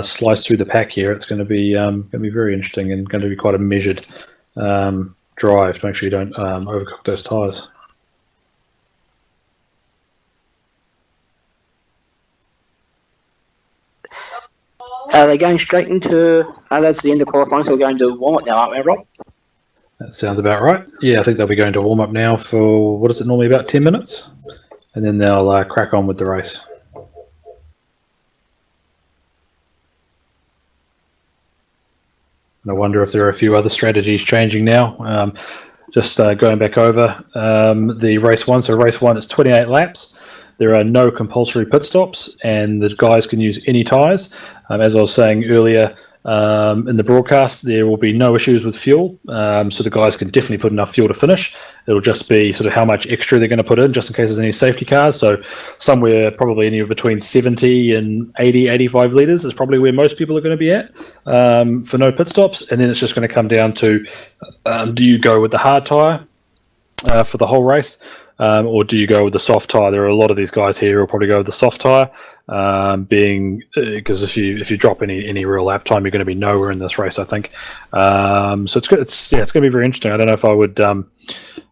Speaker 4: slice through the pack here. It's going to be very interesting and going to be quite a measured drive to make sure you don't overcook those tyres.
Speaker 3: They're going straight into that's the end of qualifying, so we're going to warm up now, aren't we, Rob?
Speaker 4: That sounds about right. Yeah, I think they'll be going to warm up now for, what is it, normally about 10 minutes? And then they'll crack on with the race. And I wonder if there are a few other strategies changing now. Just going back over the race 1. So race 1 is 28 laps. There are no compulsory pit stops, and the guys can use any tyres. As I was saying earlier in the broadcast, there will be no issues with fuel, so the guys can definitely put enough fuel to finish. It'll just be sort of how much extra they're going to put in, just in case there's any safety cars. So somewhere probably anywhere between 70 and 80, 85 litres is probably where most people are going to be at for no pit stops. And then it's just going to come down to do you go with the hard tyre for the whole race? Or do you go with the soft tyre? There are a lot of these guys here who will probably go with the soft tyre, because if you drop any real lap time, you're going to be nowhere in this race, I think. So it's good. It's going to be very interesting. I don't know if I would.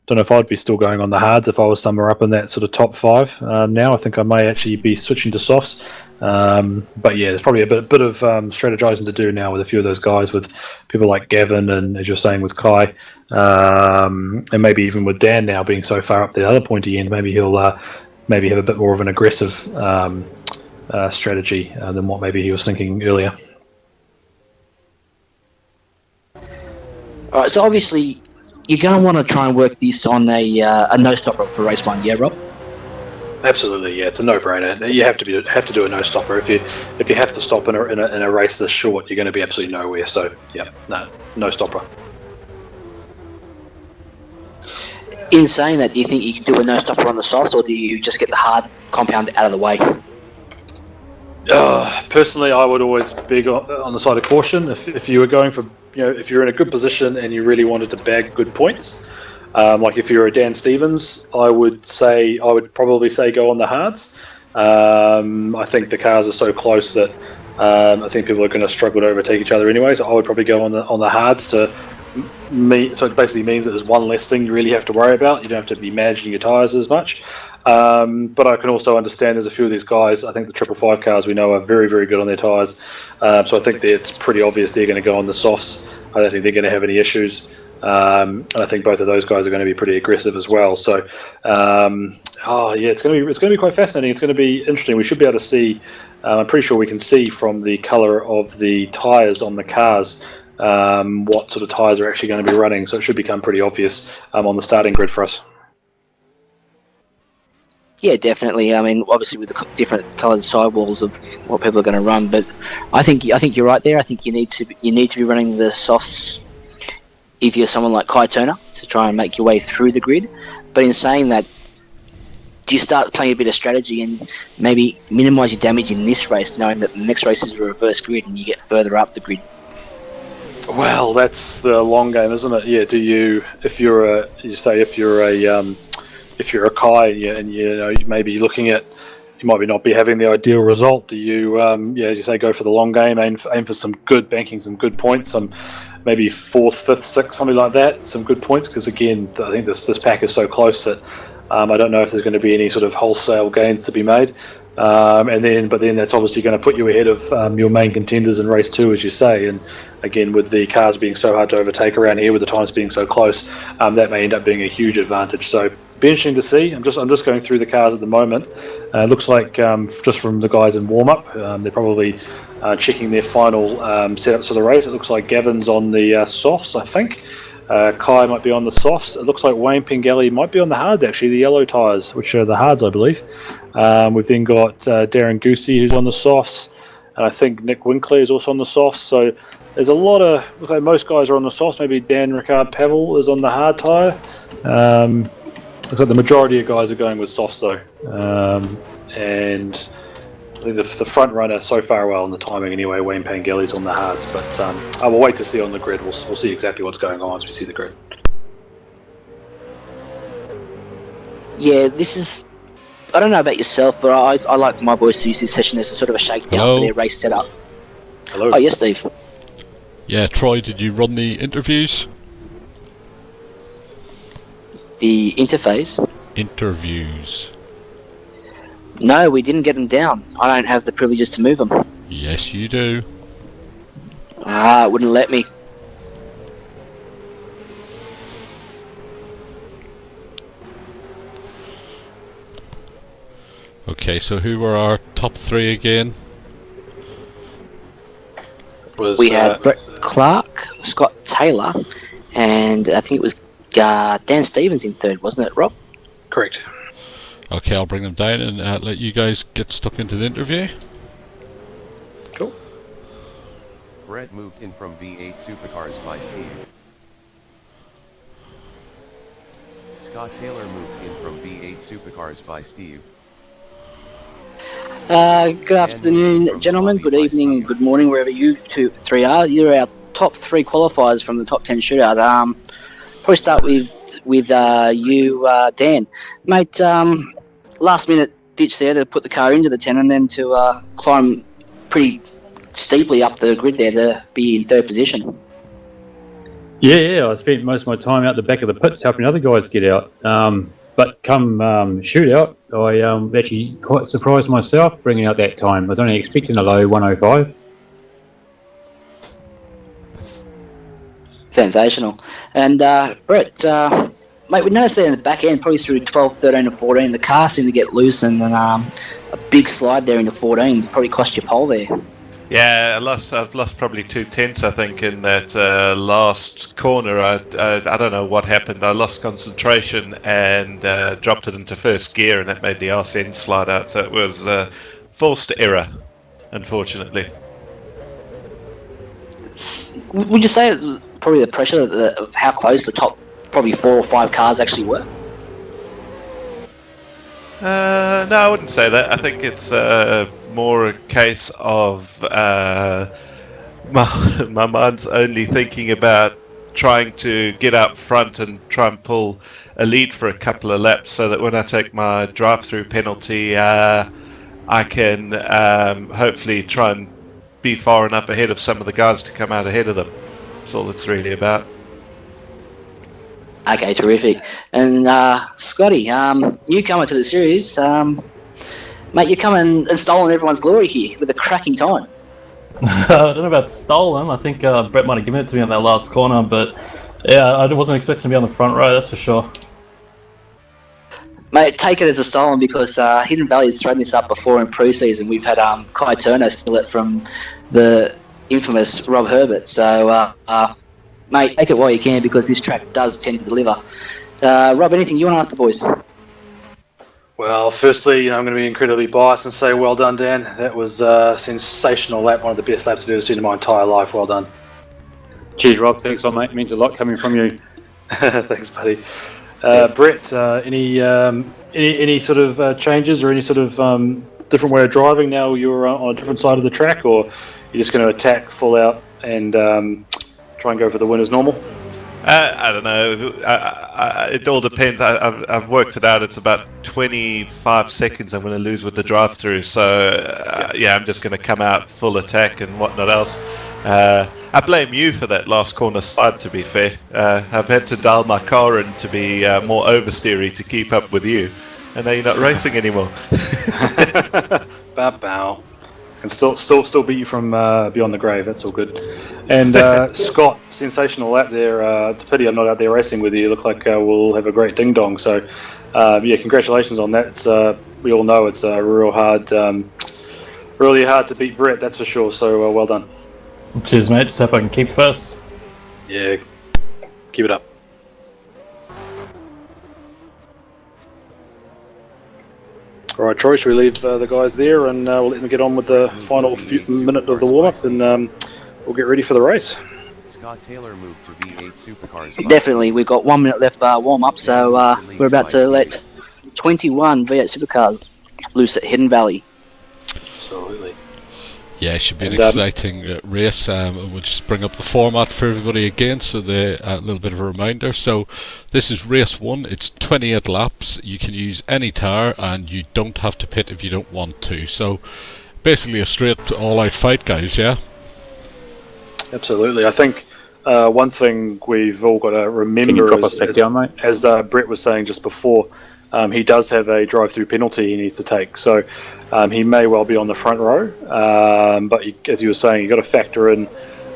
Speaker 4: Don't know if I'd be still going on the hards if I was somewhere up in that sort of top 5 now. I think I may actually be switching to softs. But yeah, there's probably a bit of strategizing to do now with a few of those guys, with people like Gavin and, as you're saying, with Kai, and maybe even with Dan now being so far up the other pointy end. Maybe he'll maybe have a bit more of an aggressive strategy than what maybe he was thinking earlier.
Speaker 3: All right, so obviously you're going to want to try and work this on a no-stopper for race 1, yeah, Rob?
Speaker 4: Absolutely, yeah, it's a no-brainer. You have to do a no-stopper. If you have to stop in a race this short, you're going to be absolutely nowhere. So yeah, no stopper.
Speaker 3: In saying that, do you think you can do a no-stopper on the softs, or do you just get the hard compound out of the way?
Speaker 4: Personally, I would always be on the side of caution. If you were going for, if you're in a good position and you really wanted to bag good points, like if you're a Dan Stevens, I would probably say go on the hards. I think the cars are so close that I think people are going to struggle to overtake each other anyway. So I would probably go on the hards so it basically means that there's one less thing you really have to worry about. You don't have to be managing your tyres as much. But I can also understand there's a few of these guys. I think the 555 cars we know are very, very good on their tyres. So I think that it's pretty obvious they're going to go on the softs. I don't think they're going to have any issues. And I think both of those guys are going to be pretty aggressive as well. So, it's going to be quite fascinating. It's going to be interesting. We should be able to see. I'm pretty sure we can see from the colour of the tyres on the cars what sort of tyres are actually going to be running. So it should become pretty obvious on the starting grid for us.
Speaker 3: Yeah, definitely. I mean, obviously with the different coloured sidewalls of what people are going to run, but I think you're right there. I think you need to be running the softs if you're someone like Kai Turner, to try and make your way through the grid. But in saying that, do you start playing a bit of strategy and maybe minimise your damage in this race, knowing that the next race is a reverse grid and you get further up the grid?
Speaker 4: Well, that's the long game, isn't it? Yeah. Do you, if you're a Kai, and you may be looking at, you might not be having the ideal result. Do you, as you say, go for the long game, aim for some good banking, some good points, some maybe 4th, 5th, 6th, something like that, some good points. Because again, I think this pack is so close that I don't know if there's going to be any sort of wholesale gains to be made. But then that's obviously going to put you ahead of your main contenders in race 2, as you say. And again, with the cars being so hard to overtake around here, with the times being so close, that may end up being a huge advantage. So be interesting to see. I'm just going through the cars at the moment. It looks like just from the guys in warm up, they're probably checking their final setups for the race. It looks like Gavin's on the softs, I think. Kai might be on the softs. It looks like Wayne Pengelly might be on the hards, actually, the yellow tyres, which are the hards, I believe. We've then got Darren Goosey, who's on the softs, and I think Nick Winkley is also on the softs. So there's a lot of, looks like most guys are on the softs. Maybe Dan Ricard Pavel is on the hard tyre. Looks like the majority of guys are going with softs, though. And I think the front runner so far well in the timing anyway, Wayne Pengelly's on the hards, but I will wait to see on the grid. We'll see exactly what's going on as we see the grid.
Speaker 3: Yeah, this is... I don't know about yourself, but I like my boys to use this session as a sort of a shakedown
Speaker 2: Hello?
Speaker 3: for their race setup.
Speaker 4: Hello?
Speaker 3: Oh, yes, Steve.
Speaker 2: Yeah, Troy, did you run the interviews?
Speaker 3: The interface?
Speaker 2: Interviews.
Speaker 3: No, we didn't get them down. I don't have the privileges to move them.
Speaker 2: Yes, you do.
Speaker 3: It wouldn't let me.
Speaker 2: Okay, so who were our top 3 again?
Speaker 3: We had Brett Clark, Scott Taylor, and I think it was Dan Stevens in 3rd, wasn't it, Rob?
Speaker 4: Correct.
Speaker 2: Okay, I'll bring them down and let you guys get stuck into the interview.
Speaker 4: Cool.
Speaker 6: Brett moved in from V8 Supercars by Steve. Scott Taylor moved in from V8 Supercars by Steve.
Speaker 3: Good afternoon, gentlemen. Good evening and good morning, wherever you 3 are. You're our top 3 qualifiers from the top 10 shootout. Probably start with you, Dan. Mate, last minute ditch there to put the car into the 10 and then to climb pretty steeply up the grid there to be in 3rd position.
Speaker 7: Yeah, I spent most of my time out the back of the pits helping other guys get out. But come shootout, I actually quite surprised myself bringing out that time. I was only expecting a low 105.
Speaker 3: Sensational. And Brett, mate, we noticed there in the back end, probably through 12, 13 and 14, the car seemed to get loose and then a big slide there into 14 probably cost you pole there.
Speaker 5: Yeah, I've lost probably 2/10, I think, in that last corner. I don't know what happened. I lost concentration and dropped it into 1st gear, and that made the arse end slide out. So it was forced error, unfortunately.
Speaker 3: Would you say it was probably the pressure of how close the top probably 4 or 5 cars actually were?
Speaker 5: No, I wouldn't say that. I think it's more a case of my mind's only thinking about trying to get up front and try and pull a lead for a couple of laps so that when I take my drive-through penalty, I can hopefully try and be far enough ahead of some of the guys to come out ahead of them. That's all it's really about.
Speaker 3: Okay, terrific. And Scotty, newcomer to the series, mate, you're coming and stolen everyone's glory here with a cracking time.
Speaker 8: I don't know about stolen. I think Brett might have given it to me on that last corner, but yeah, I wasn't expecting to be on the front row, that's for sure.
Speaker 3: Mate, take it as a stolen because Hidden Valley has thrown this up before in pre-season. We've had Kai Turner steal it from the infamous Rob Herbert. So, mate, take it while you can because this track does tend to deliver. Rob, anything you want to ask the boys?
Speaker 4: Well, firstly, I'm going to be incredibly biased and say well done, Dan. That was a sensational lap, one of the best laps I've ever seen in my entire life. Well done.
Speaker 7: Cheers, Rob. Thanks a lot, mate. Means a lot coming from you.
Speaker 4: Thanks, buddy. Brett, any sort of changes or any sort of different way of driving now you're on a different side of the track, or you're just going to attack full out and try and go for the win as normal?
Speaker 5: I don't know. It all depends. I've worked it out. It's about 25 seconds I'm going to lose with the drive-through. So, yeah, I'm just going to come out full attack and whatnot else. I blame you for that last corner slide, to be fair. I've had to dial my car in to be more oversteery to keep up with you. And now you're not racing anymore.
Speaker 4: Bow. And still beat you from beyond the grave. That's all good. And Scott, sensational lap there. It's a pity I'm not out there racing with you. You look like we'll have a great ding dong. So, yeah, congratulations on that. It's, we all know it's really hard to beat Brett. That's for sure. So well done.
Speaker 8: Cheers, mate. Just hope I can keep first.
Speaker 4: Yeah, keep it up. All right, Troy, should we leave the guys there and we'll let them get on with the final minute of the warm-up and we'll get ready for the race.
Speaker 6: Scott Taylor moved to V8 Supercars.
Speaker 3: Definitely, we've got 1 minute left warm-up, so we're about to let 21 V8 Supercars loose at Hidden Valley.
Speaker 4: Absolutely.
Speaker 2: Yeah, it should be an exciting race. We'll just bring up the format for everybody again, so a little bit of a reminder. So this is race 1. It's 28 laps. You can use any tyre, and you don't have to pit if you don't want to. So basically a straight all-out fight, guys. Yeah.
Speaker 4: Absolutely. I think one thing we've all got to remember is, as Brett was saying just before, he does have a drive-through penalty he needs to take. So he may well be on the front row. But as you were saying, you've got to factor in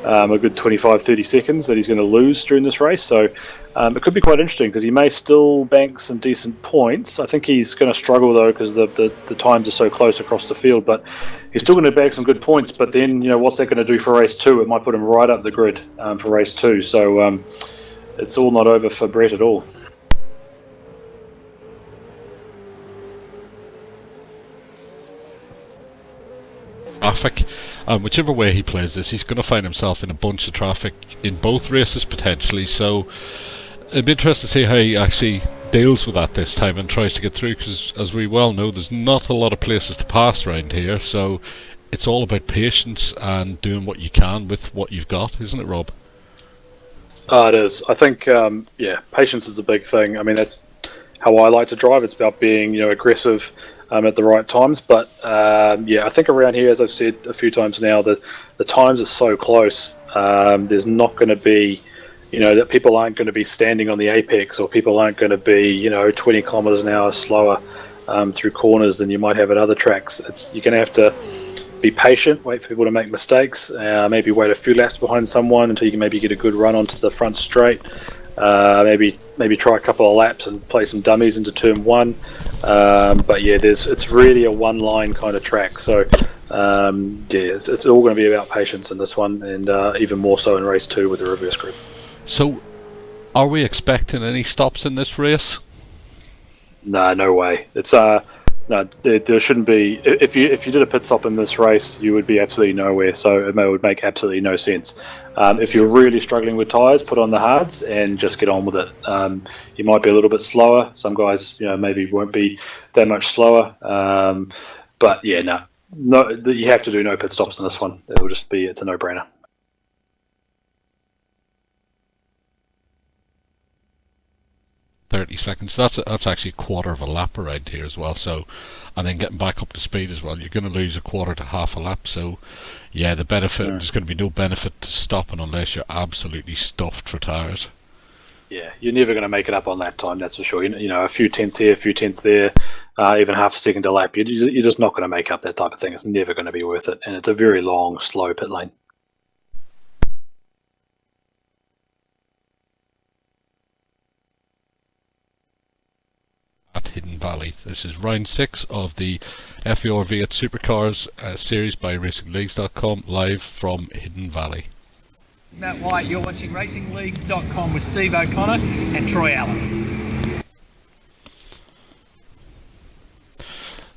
Speaker 4: a good 25-30 seconds that he's going to lose during this race. So it could be quite interesting because he may still bank some decent points. I think he's going to struggle, though, because the times are so close across the field. But he's still going to bank some good points. But then, what's that going to do for race 2? It might put him right up the grid for race 2. So it's all not over for Brett at all.
Speaker 2: Traffic, whichever way he plays this, he's going to find himself in a bunch of traffic in both races potentially. So it'd be interesting to see how he actually deals with that this time and tries to get through, because as we well know, there's not a lot of places to pass around here. So it's all about patience and doing what you can with what you've got, isn't it, Rob?
Speaker 4: It is. I think patience is a big thing. I mean, that's how I like to drive. It's about being aggressive at the right times. But I think around here, as I've said a few times now, the times are so close. There's not going to be, that people aren't going to be standing on the apex, or people aren't going to be, 20 kilometers an hour slower through corners than you might have at other tracks. You're going to have to be patient, wait for people to make mistakes, maybe wait a few laps behind someone until you can maybe get a good run onto the front straight. Maybe try a couple of laps and play some dummies into turn 1. But yeah, it's really a one-line kind of track. So it's all going to be about patience in this one, and even more so in race 2 with the reverse group.
Speaker 2: So, are we expecting any stops in this race?
Speaker 4: No way. It's no, there shouldn't be. If you did a pit stop in this race, you would be absolutely nowhere. So it would make absolutely no sense. If you're really struggling with tyres, put on the hards and just get on with it. You might be a little bit slower. Some guys, maybe won't be that much slower. But yeah, no, you have to do no pit stops in this one. It's a no-brainer.
Speaker 2: Seconds. That's actually a quarter of a lap around here as well. So, and then getting back up to speed as well, you're going to lose a quarter to half a lap. So, yeah, there's going to be no benefit to stopping unless you're absolutely stuffed for tyres.
Speaker 4: Yeah, you're never going to make it up on lap time, that's for sure. A few tenths here, a few tenths there, even half a second a lap. You're just not going to make up that type of thing. It's never going to be worth it, and it's a very long, slow pit lane.
Speaker 2: At Hidden Valley. This is round 6 of the FVR V8 Supercars series by Racing-Leagues.com, live from Hidden Valley.
Speaker 1: Matt White, you're watching Racing-Leagues.com with Steve O'Connor and Troy Allen.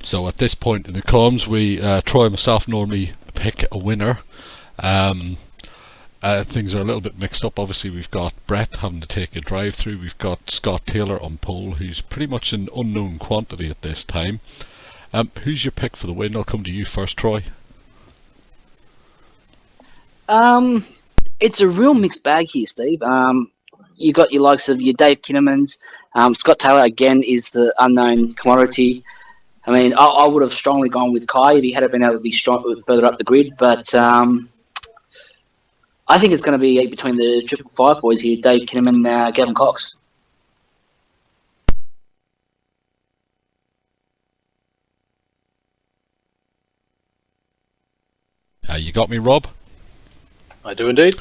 Speaker 2: So at this point in the comms, Troy and myself normally pick a winner. things are a little bit mixed up. Obviously, we've got Brett having to take a drive through. We've got Scott Taylor on pole, who's pretty much an unknown quantity at this time. Who's your pick for the win? I'll come to you first, Troy.
Speaker 3: It's a real mixed bag here, Steve. You got your likes of your Dave Kinnemans. Scott Taylor, again, is the unknown commodity. I mean, I would have strongly gone with Kai if he had been able to be further up the grid, but I think it's going to be between the 555 boys here, Dave Kinneman and Gavin Cox.
Speaker 2: You got me, Rob?
Speaker 4: I do indeed.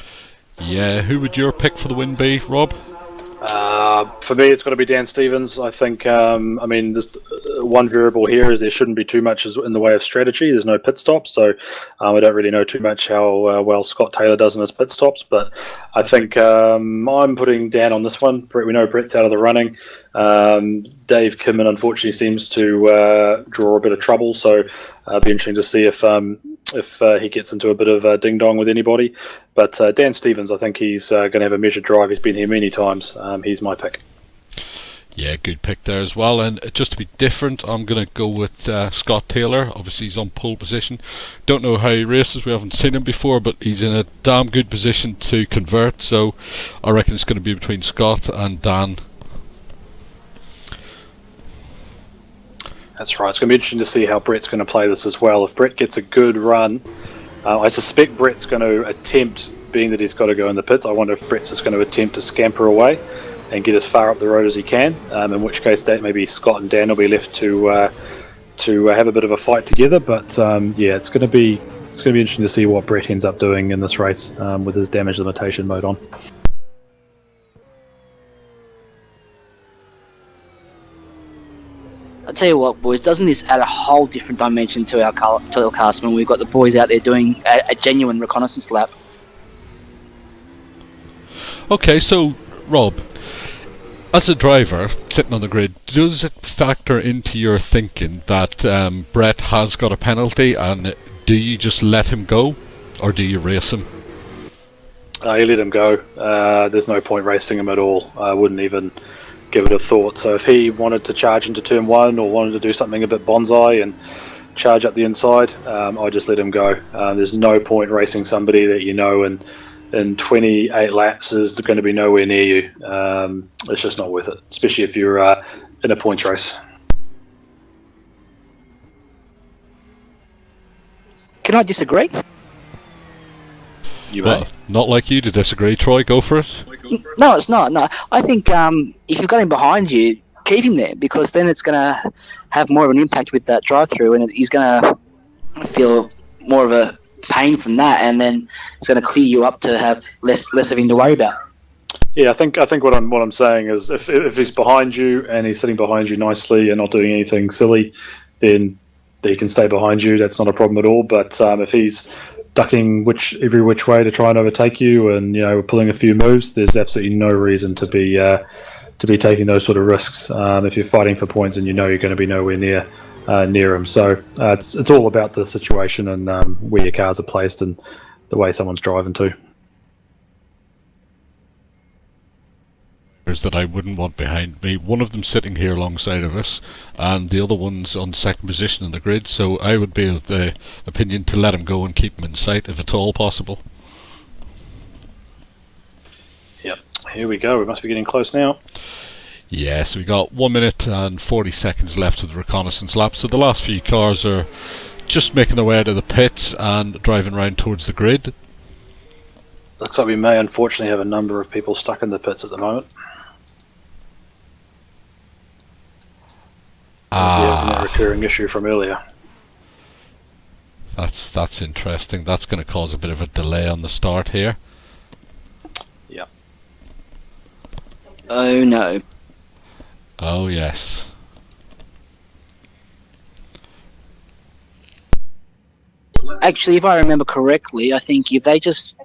Speaker 2: Yeah, who would your pick for the win be, Rob?
Speaker 4: For me, it's got to be Dan Stevens. I think, I mean, there's one variable here is there shouldn't be too much in the way of strategy. There's no pit stops, so I don't really know too much how well Scott Taylor does in his pit stops, but I think I'm putting Dan on this one. We know Brett's out of the running. Dave Kimman, unfortunately, seems to draw a bit of trouble, so it'll be interesting to see if he gets into a bit of a ding-dong with anybody. But Dan Stevens, I think he's going to have a measured drive. He's been here many times. He's my pick.
Speaker 2: Yeah, good pick there as well. And just to be different, I'm going to go with Scott Taylor. Obviously, he's on pole position. Don't know how he races. We haven't seen him before, but he's in a damn good position to convert. So I reckon it's going to be between Scott and Dan.
Speaker 4: That's right. It's going to be interesting to see how Brett's going to play this as well. If Brett gets a good run, I suspect Brett's going to attempt, being that he's got to go in the pits, I wonder if Brett's just going to attempt to scamper away and get as far up the road as he can, in which case that maybe Scott and Dan will be left to have a bit of a fight together. But yeah, it's going to be interesting to see what Brett ends up doing in this race with his damage limitation mode on.
Speaker 3: I'll tell you what, boys, doesn't this add a whole different dimension to our telecast when we've got the boys out there doing a genuine reconnaissance lap?
Speaker 2: Okay, so Rob, as a driver sitting on the grid, does it factor into your thinking that Brett has got a penalty, and do you just let him go, or do you race him?
Speaker 4: You let him go. There's no point racing him at all. I wouldn't even give it a thought. So if he wanted to charge into turn one or wanted to do something a bit bonsai and charge up the inside, I just let him go. There's no point racing somebody that you know in 28 laps is going to be nowhere near you. It's just not worth it, especially if you're in a points race.
Speaker 3: Can I disagree?
Speaker 4: You
Speaker 2: Well,
Speaker 4: may.
Speaker 2: not like you to disagree, Troy. Go for it.
Speaker 3: No, it's not. No, I think if you've got him behind you, keep him there, because then it's going to have more of an impact with that drive-through, and he's going to feel more of a pain from that, and then it's going to clear you up to have less of him to worry about.
Speaker 4: Yeah, I think what I'm saying is if he's behind you and he's sitting behind you nicely and not doing anything silly, then he can stay behind you. That's not a problem at all. But if he's ducking every which way to try and overtake you, and pulling a few moves, there's absolutely no reason to be taking those sort of risks. If you're fighting for points and you're going to be nowhere near him. So it's all about the situation and where your cars are placed and the way someone's driving too.
Speaker 2: That I wouldn't want behind me. One of them sitting here alongside of us, and the other one's on second position in the grid. So I would be of the opinion to let him go and keep him in sight if at all possible.
Speaker 4: Yep. Here we go. We must be getting close now.
Speaker 2: Yes, we got 1 minute and 40 seconds left of the reconnaissance lap. So the last few cars are just making their way out of the pits and driving round towards the grid.
Speaker 4: Looks like we may unfortunately have a number of people stuck in the pits at the moment. That recurring issue from earlier.
Speaker 2: That's interesting. That's going to cause a bit of a delay on the start here.
Speaker 4: Yeah.
Speaker 3: Oh no.
Speaker 2: Oh yes.
Speaker 3: Actually, if I remember correctly, I think if they just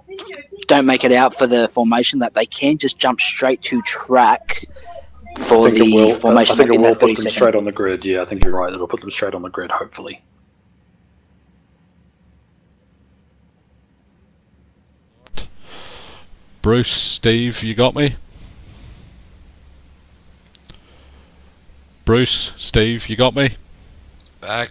Speaker 3: don't make it out for the formation lap, they can just jump straight to track for the formation.
Speaker 4: I think it
Speaker 3: lap in
Speaker 4: will
Speaker 3: that
Speaker 4: put
Speaker 3: 30
Speaker 4: them
Speaker 3: second.
Speaker 4: straight on the grid. Yeah, I think you're right. It'll put them straight on the grid, hopefully.
Speaker 2: Bruce, Steve, you got me? Bruce, Steve, you got me?
Speaker 9: Back.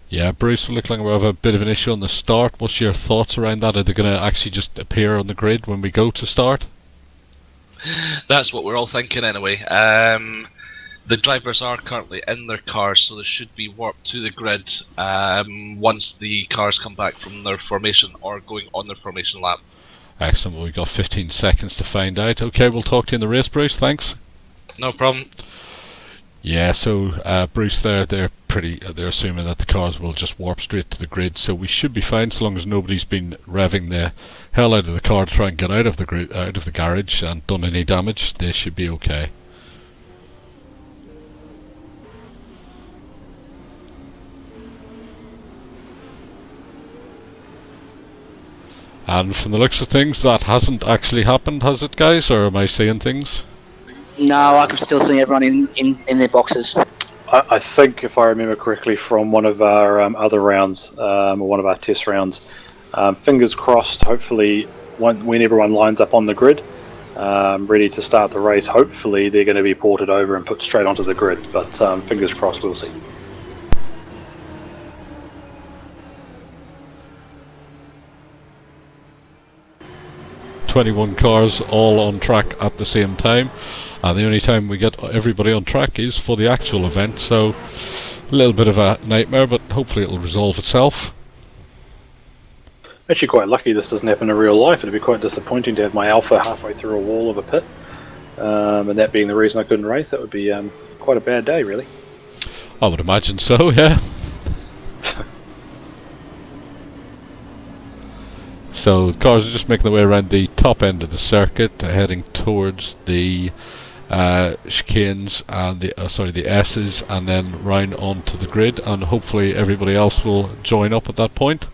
Speaker 2: Yeah, Bruce, we look like we have a bit of an issue on the start. What's your thoughts around that? Are they going to actually just appear on the grid when we go to start?
Speaker 9: That's what we're all thinking anyway. The drivers are currently in their cars, so they should be warped to the grid once the cars come back from their formation or going on their formation lap.
Speaker 2: Excellent. Well, we've got 15 seconds to find out. Okay, we'll talk to you in the race, Bruce. Thanks.
Speaker 9: No problem.
Speaker 2: Yeah, so Bruce, they're assuming that the cars will just warp straight to the grid, so we should be fine so long as nobody's been revving the hell out of the car to try and get out of the grid, out of the garage, and done any damage. They should be okay. And from the looks of things, that hasn't actually happened, has it, guys? Or am I seeing things?
Speaker 3: No, I can still see everyone in their boxes.
Speaker 4: I think, if I remember correctly, from one of our other rounds, or one of our test rounds, fingers crossed, hopefully, when everyone lines up on the grid, ready to start the race, hopefully they're going to be ported over and put straight onto the grid. But fingers crossed, we'll see.
Speaker 2: "21 cars all on track at the same time, and the only time we get everybody on track is for the actual event, so a little bit of a nightmare, but hopefully it'll resolve itself."
Speaker 4: Actually quite lucky this doesn't happen in real life. It'd be quite disappointing to have my Alpha halfway through a wall of a pit, and that being the reason I couldn't race. That would be quite a bad day, really.
Speaker 2: I would imagine so, yeah. So the cars are just making their way around the top end of the circuit, heading towards the chicanes and the S's, and then round onto the grid, and hopefully everybody else will join up at that point,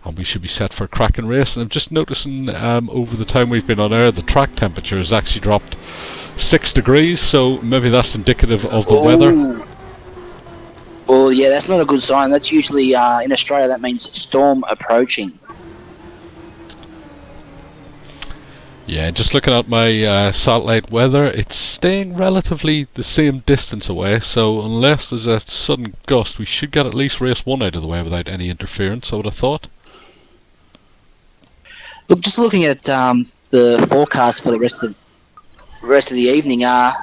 Speaker 2: and we should be set for a cracking race. And I'm just noticing over the time we've been on air, the track temperature has actually dropped 6 degrees, so maybe that's indicative of the weather.
Speaker 3: Well, yeah, that's not a good sign. That's usually in Australia, that means storm approaching.
Speaker 2: Yeah, just looking at my satellite weather, it's staying relatively the same distance away, so unless there's a sudden gust, we should get at least race 1 out of the way without any interference, I would have thought.
Speaker 3: Look, just looking at the forecast for the rest of the evening, they're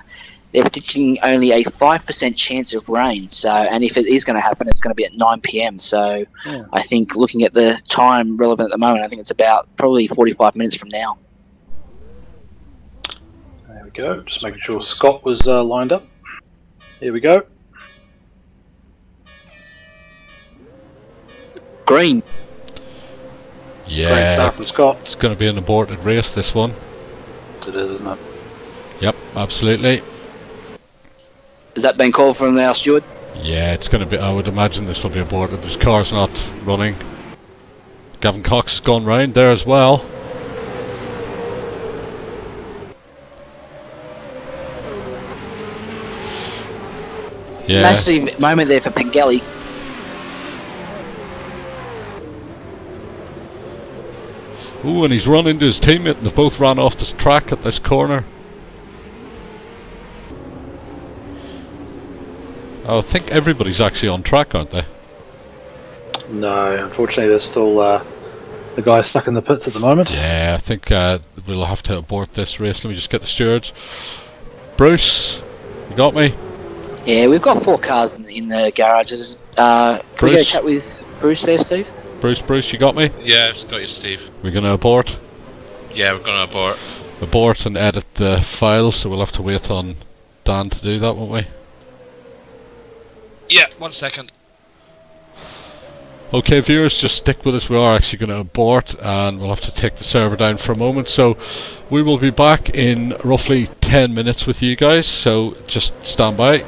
Speaker 3: predicting only a 5% chance of rain. So, and if it is going to happen, it's going to be at 9 p.m. So, yeah. I think looking at the time relevant at the moment, I think it's about probably 45 minutes from now.
Speaker 4: There we go. Just making sure Scott was lined up. Here we go.
Speaker 3: Green.
Speaker 2: Yeah,
Speaker 4: great start from Scott.
Speaker 2: It's going to be an aborted race, this one.
Speaker 4: It is, isn't it?
Speaker 2: Yep, absolutely.
Speaker 3: Has that been called from our steward?
Speaker 2: Yeah, it's going to be. I would imagine this will be aborted. There's cars not running. Gavin Cox has gone round there as well. Yeah.
Speaker 3: Massive moment there for Pengelly.
Speaker 2: Ooh, and he's run into his teammate, and they both ran off this track at this corner. I think everybody's actually on track, aren't they?
Speaker 4: No, unfortunately there's still the guy stuck in the pits at the moment.
Speaker 2: Yeah, I think we'll have to abort this race. Let me just get the stewards. Bruce, you got me?
Speaker 3: Yeah, we've got 4 cars in the garages. Can we go chat with Bruce there, Steve?
Speaker 2: Bruce, you got me?
Speaker 9: Yeah, got you, Steve.
Speaker 2: We're going to abort?
Speaker 9: Yeah, we're going to abort.
Speaker 2: Abort and edit the file, so we'll have to wait on Dan to do that, won't we?
Speaker 9: Yeah, 1 second.
Speaker 2: Okay, viewers, just stick with us. We are actually going to abort, and we'll have to take the server down for a moment. So we will be back in roughly 10 minutes with you guys, so just stand by.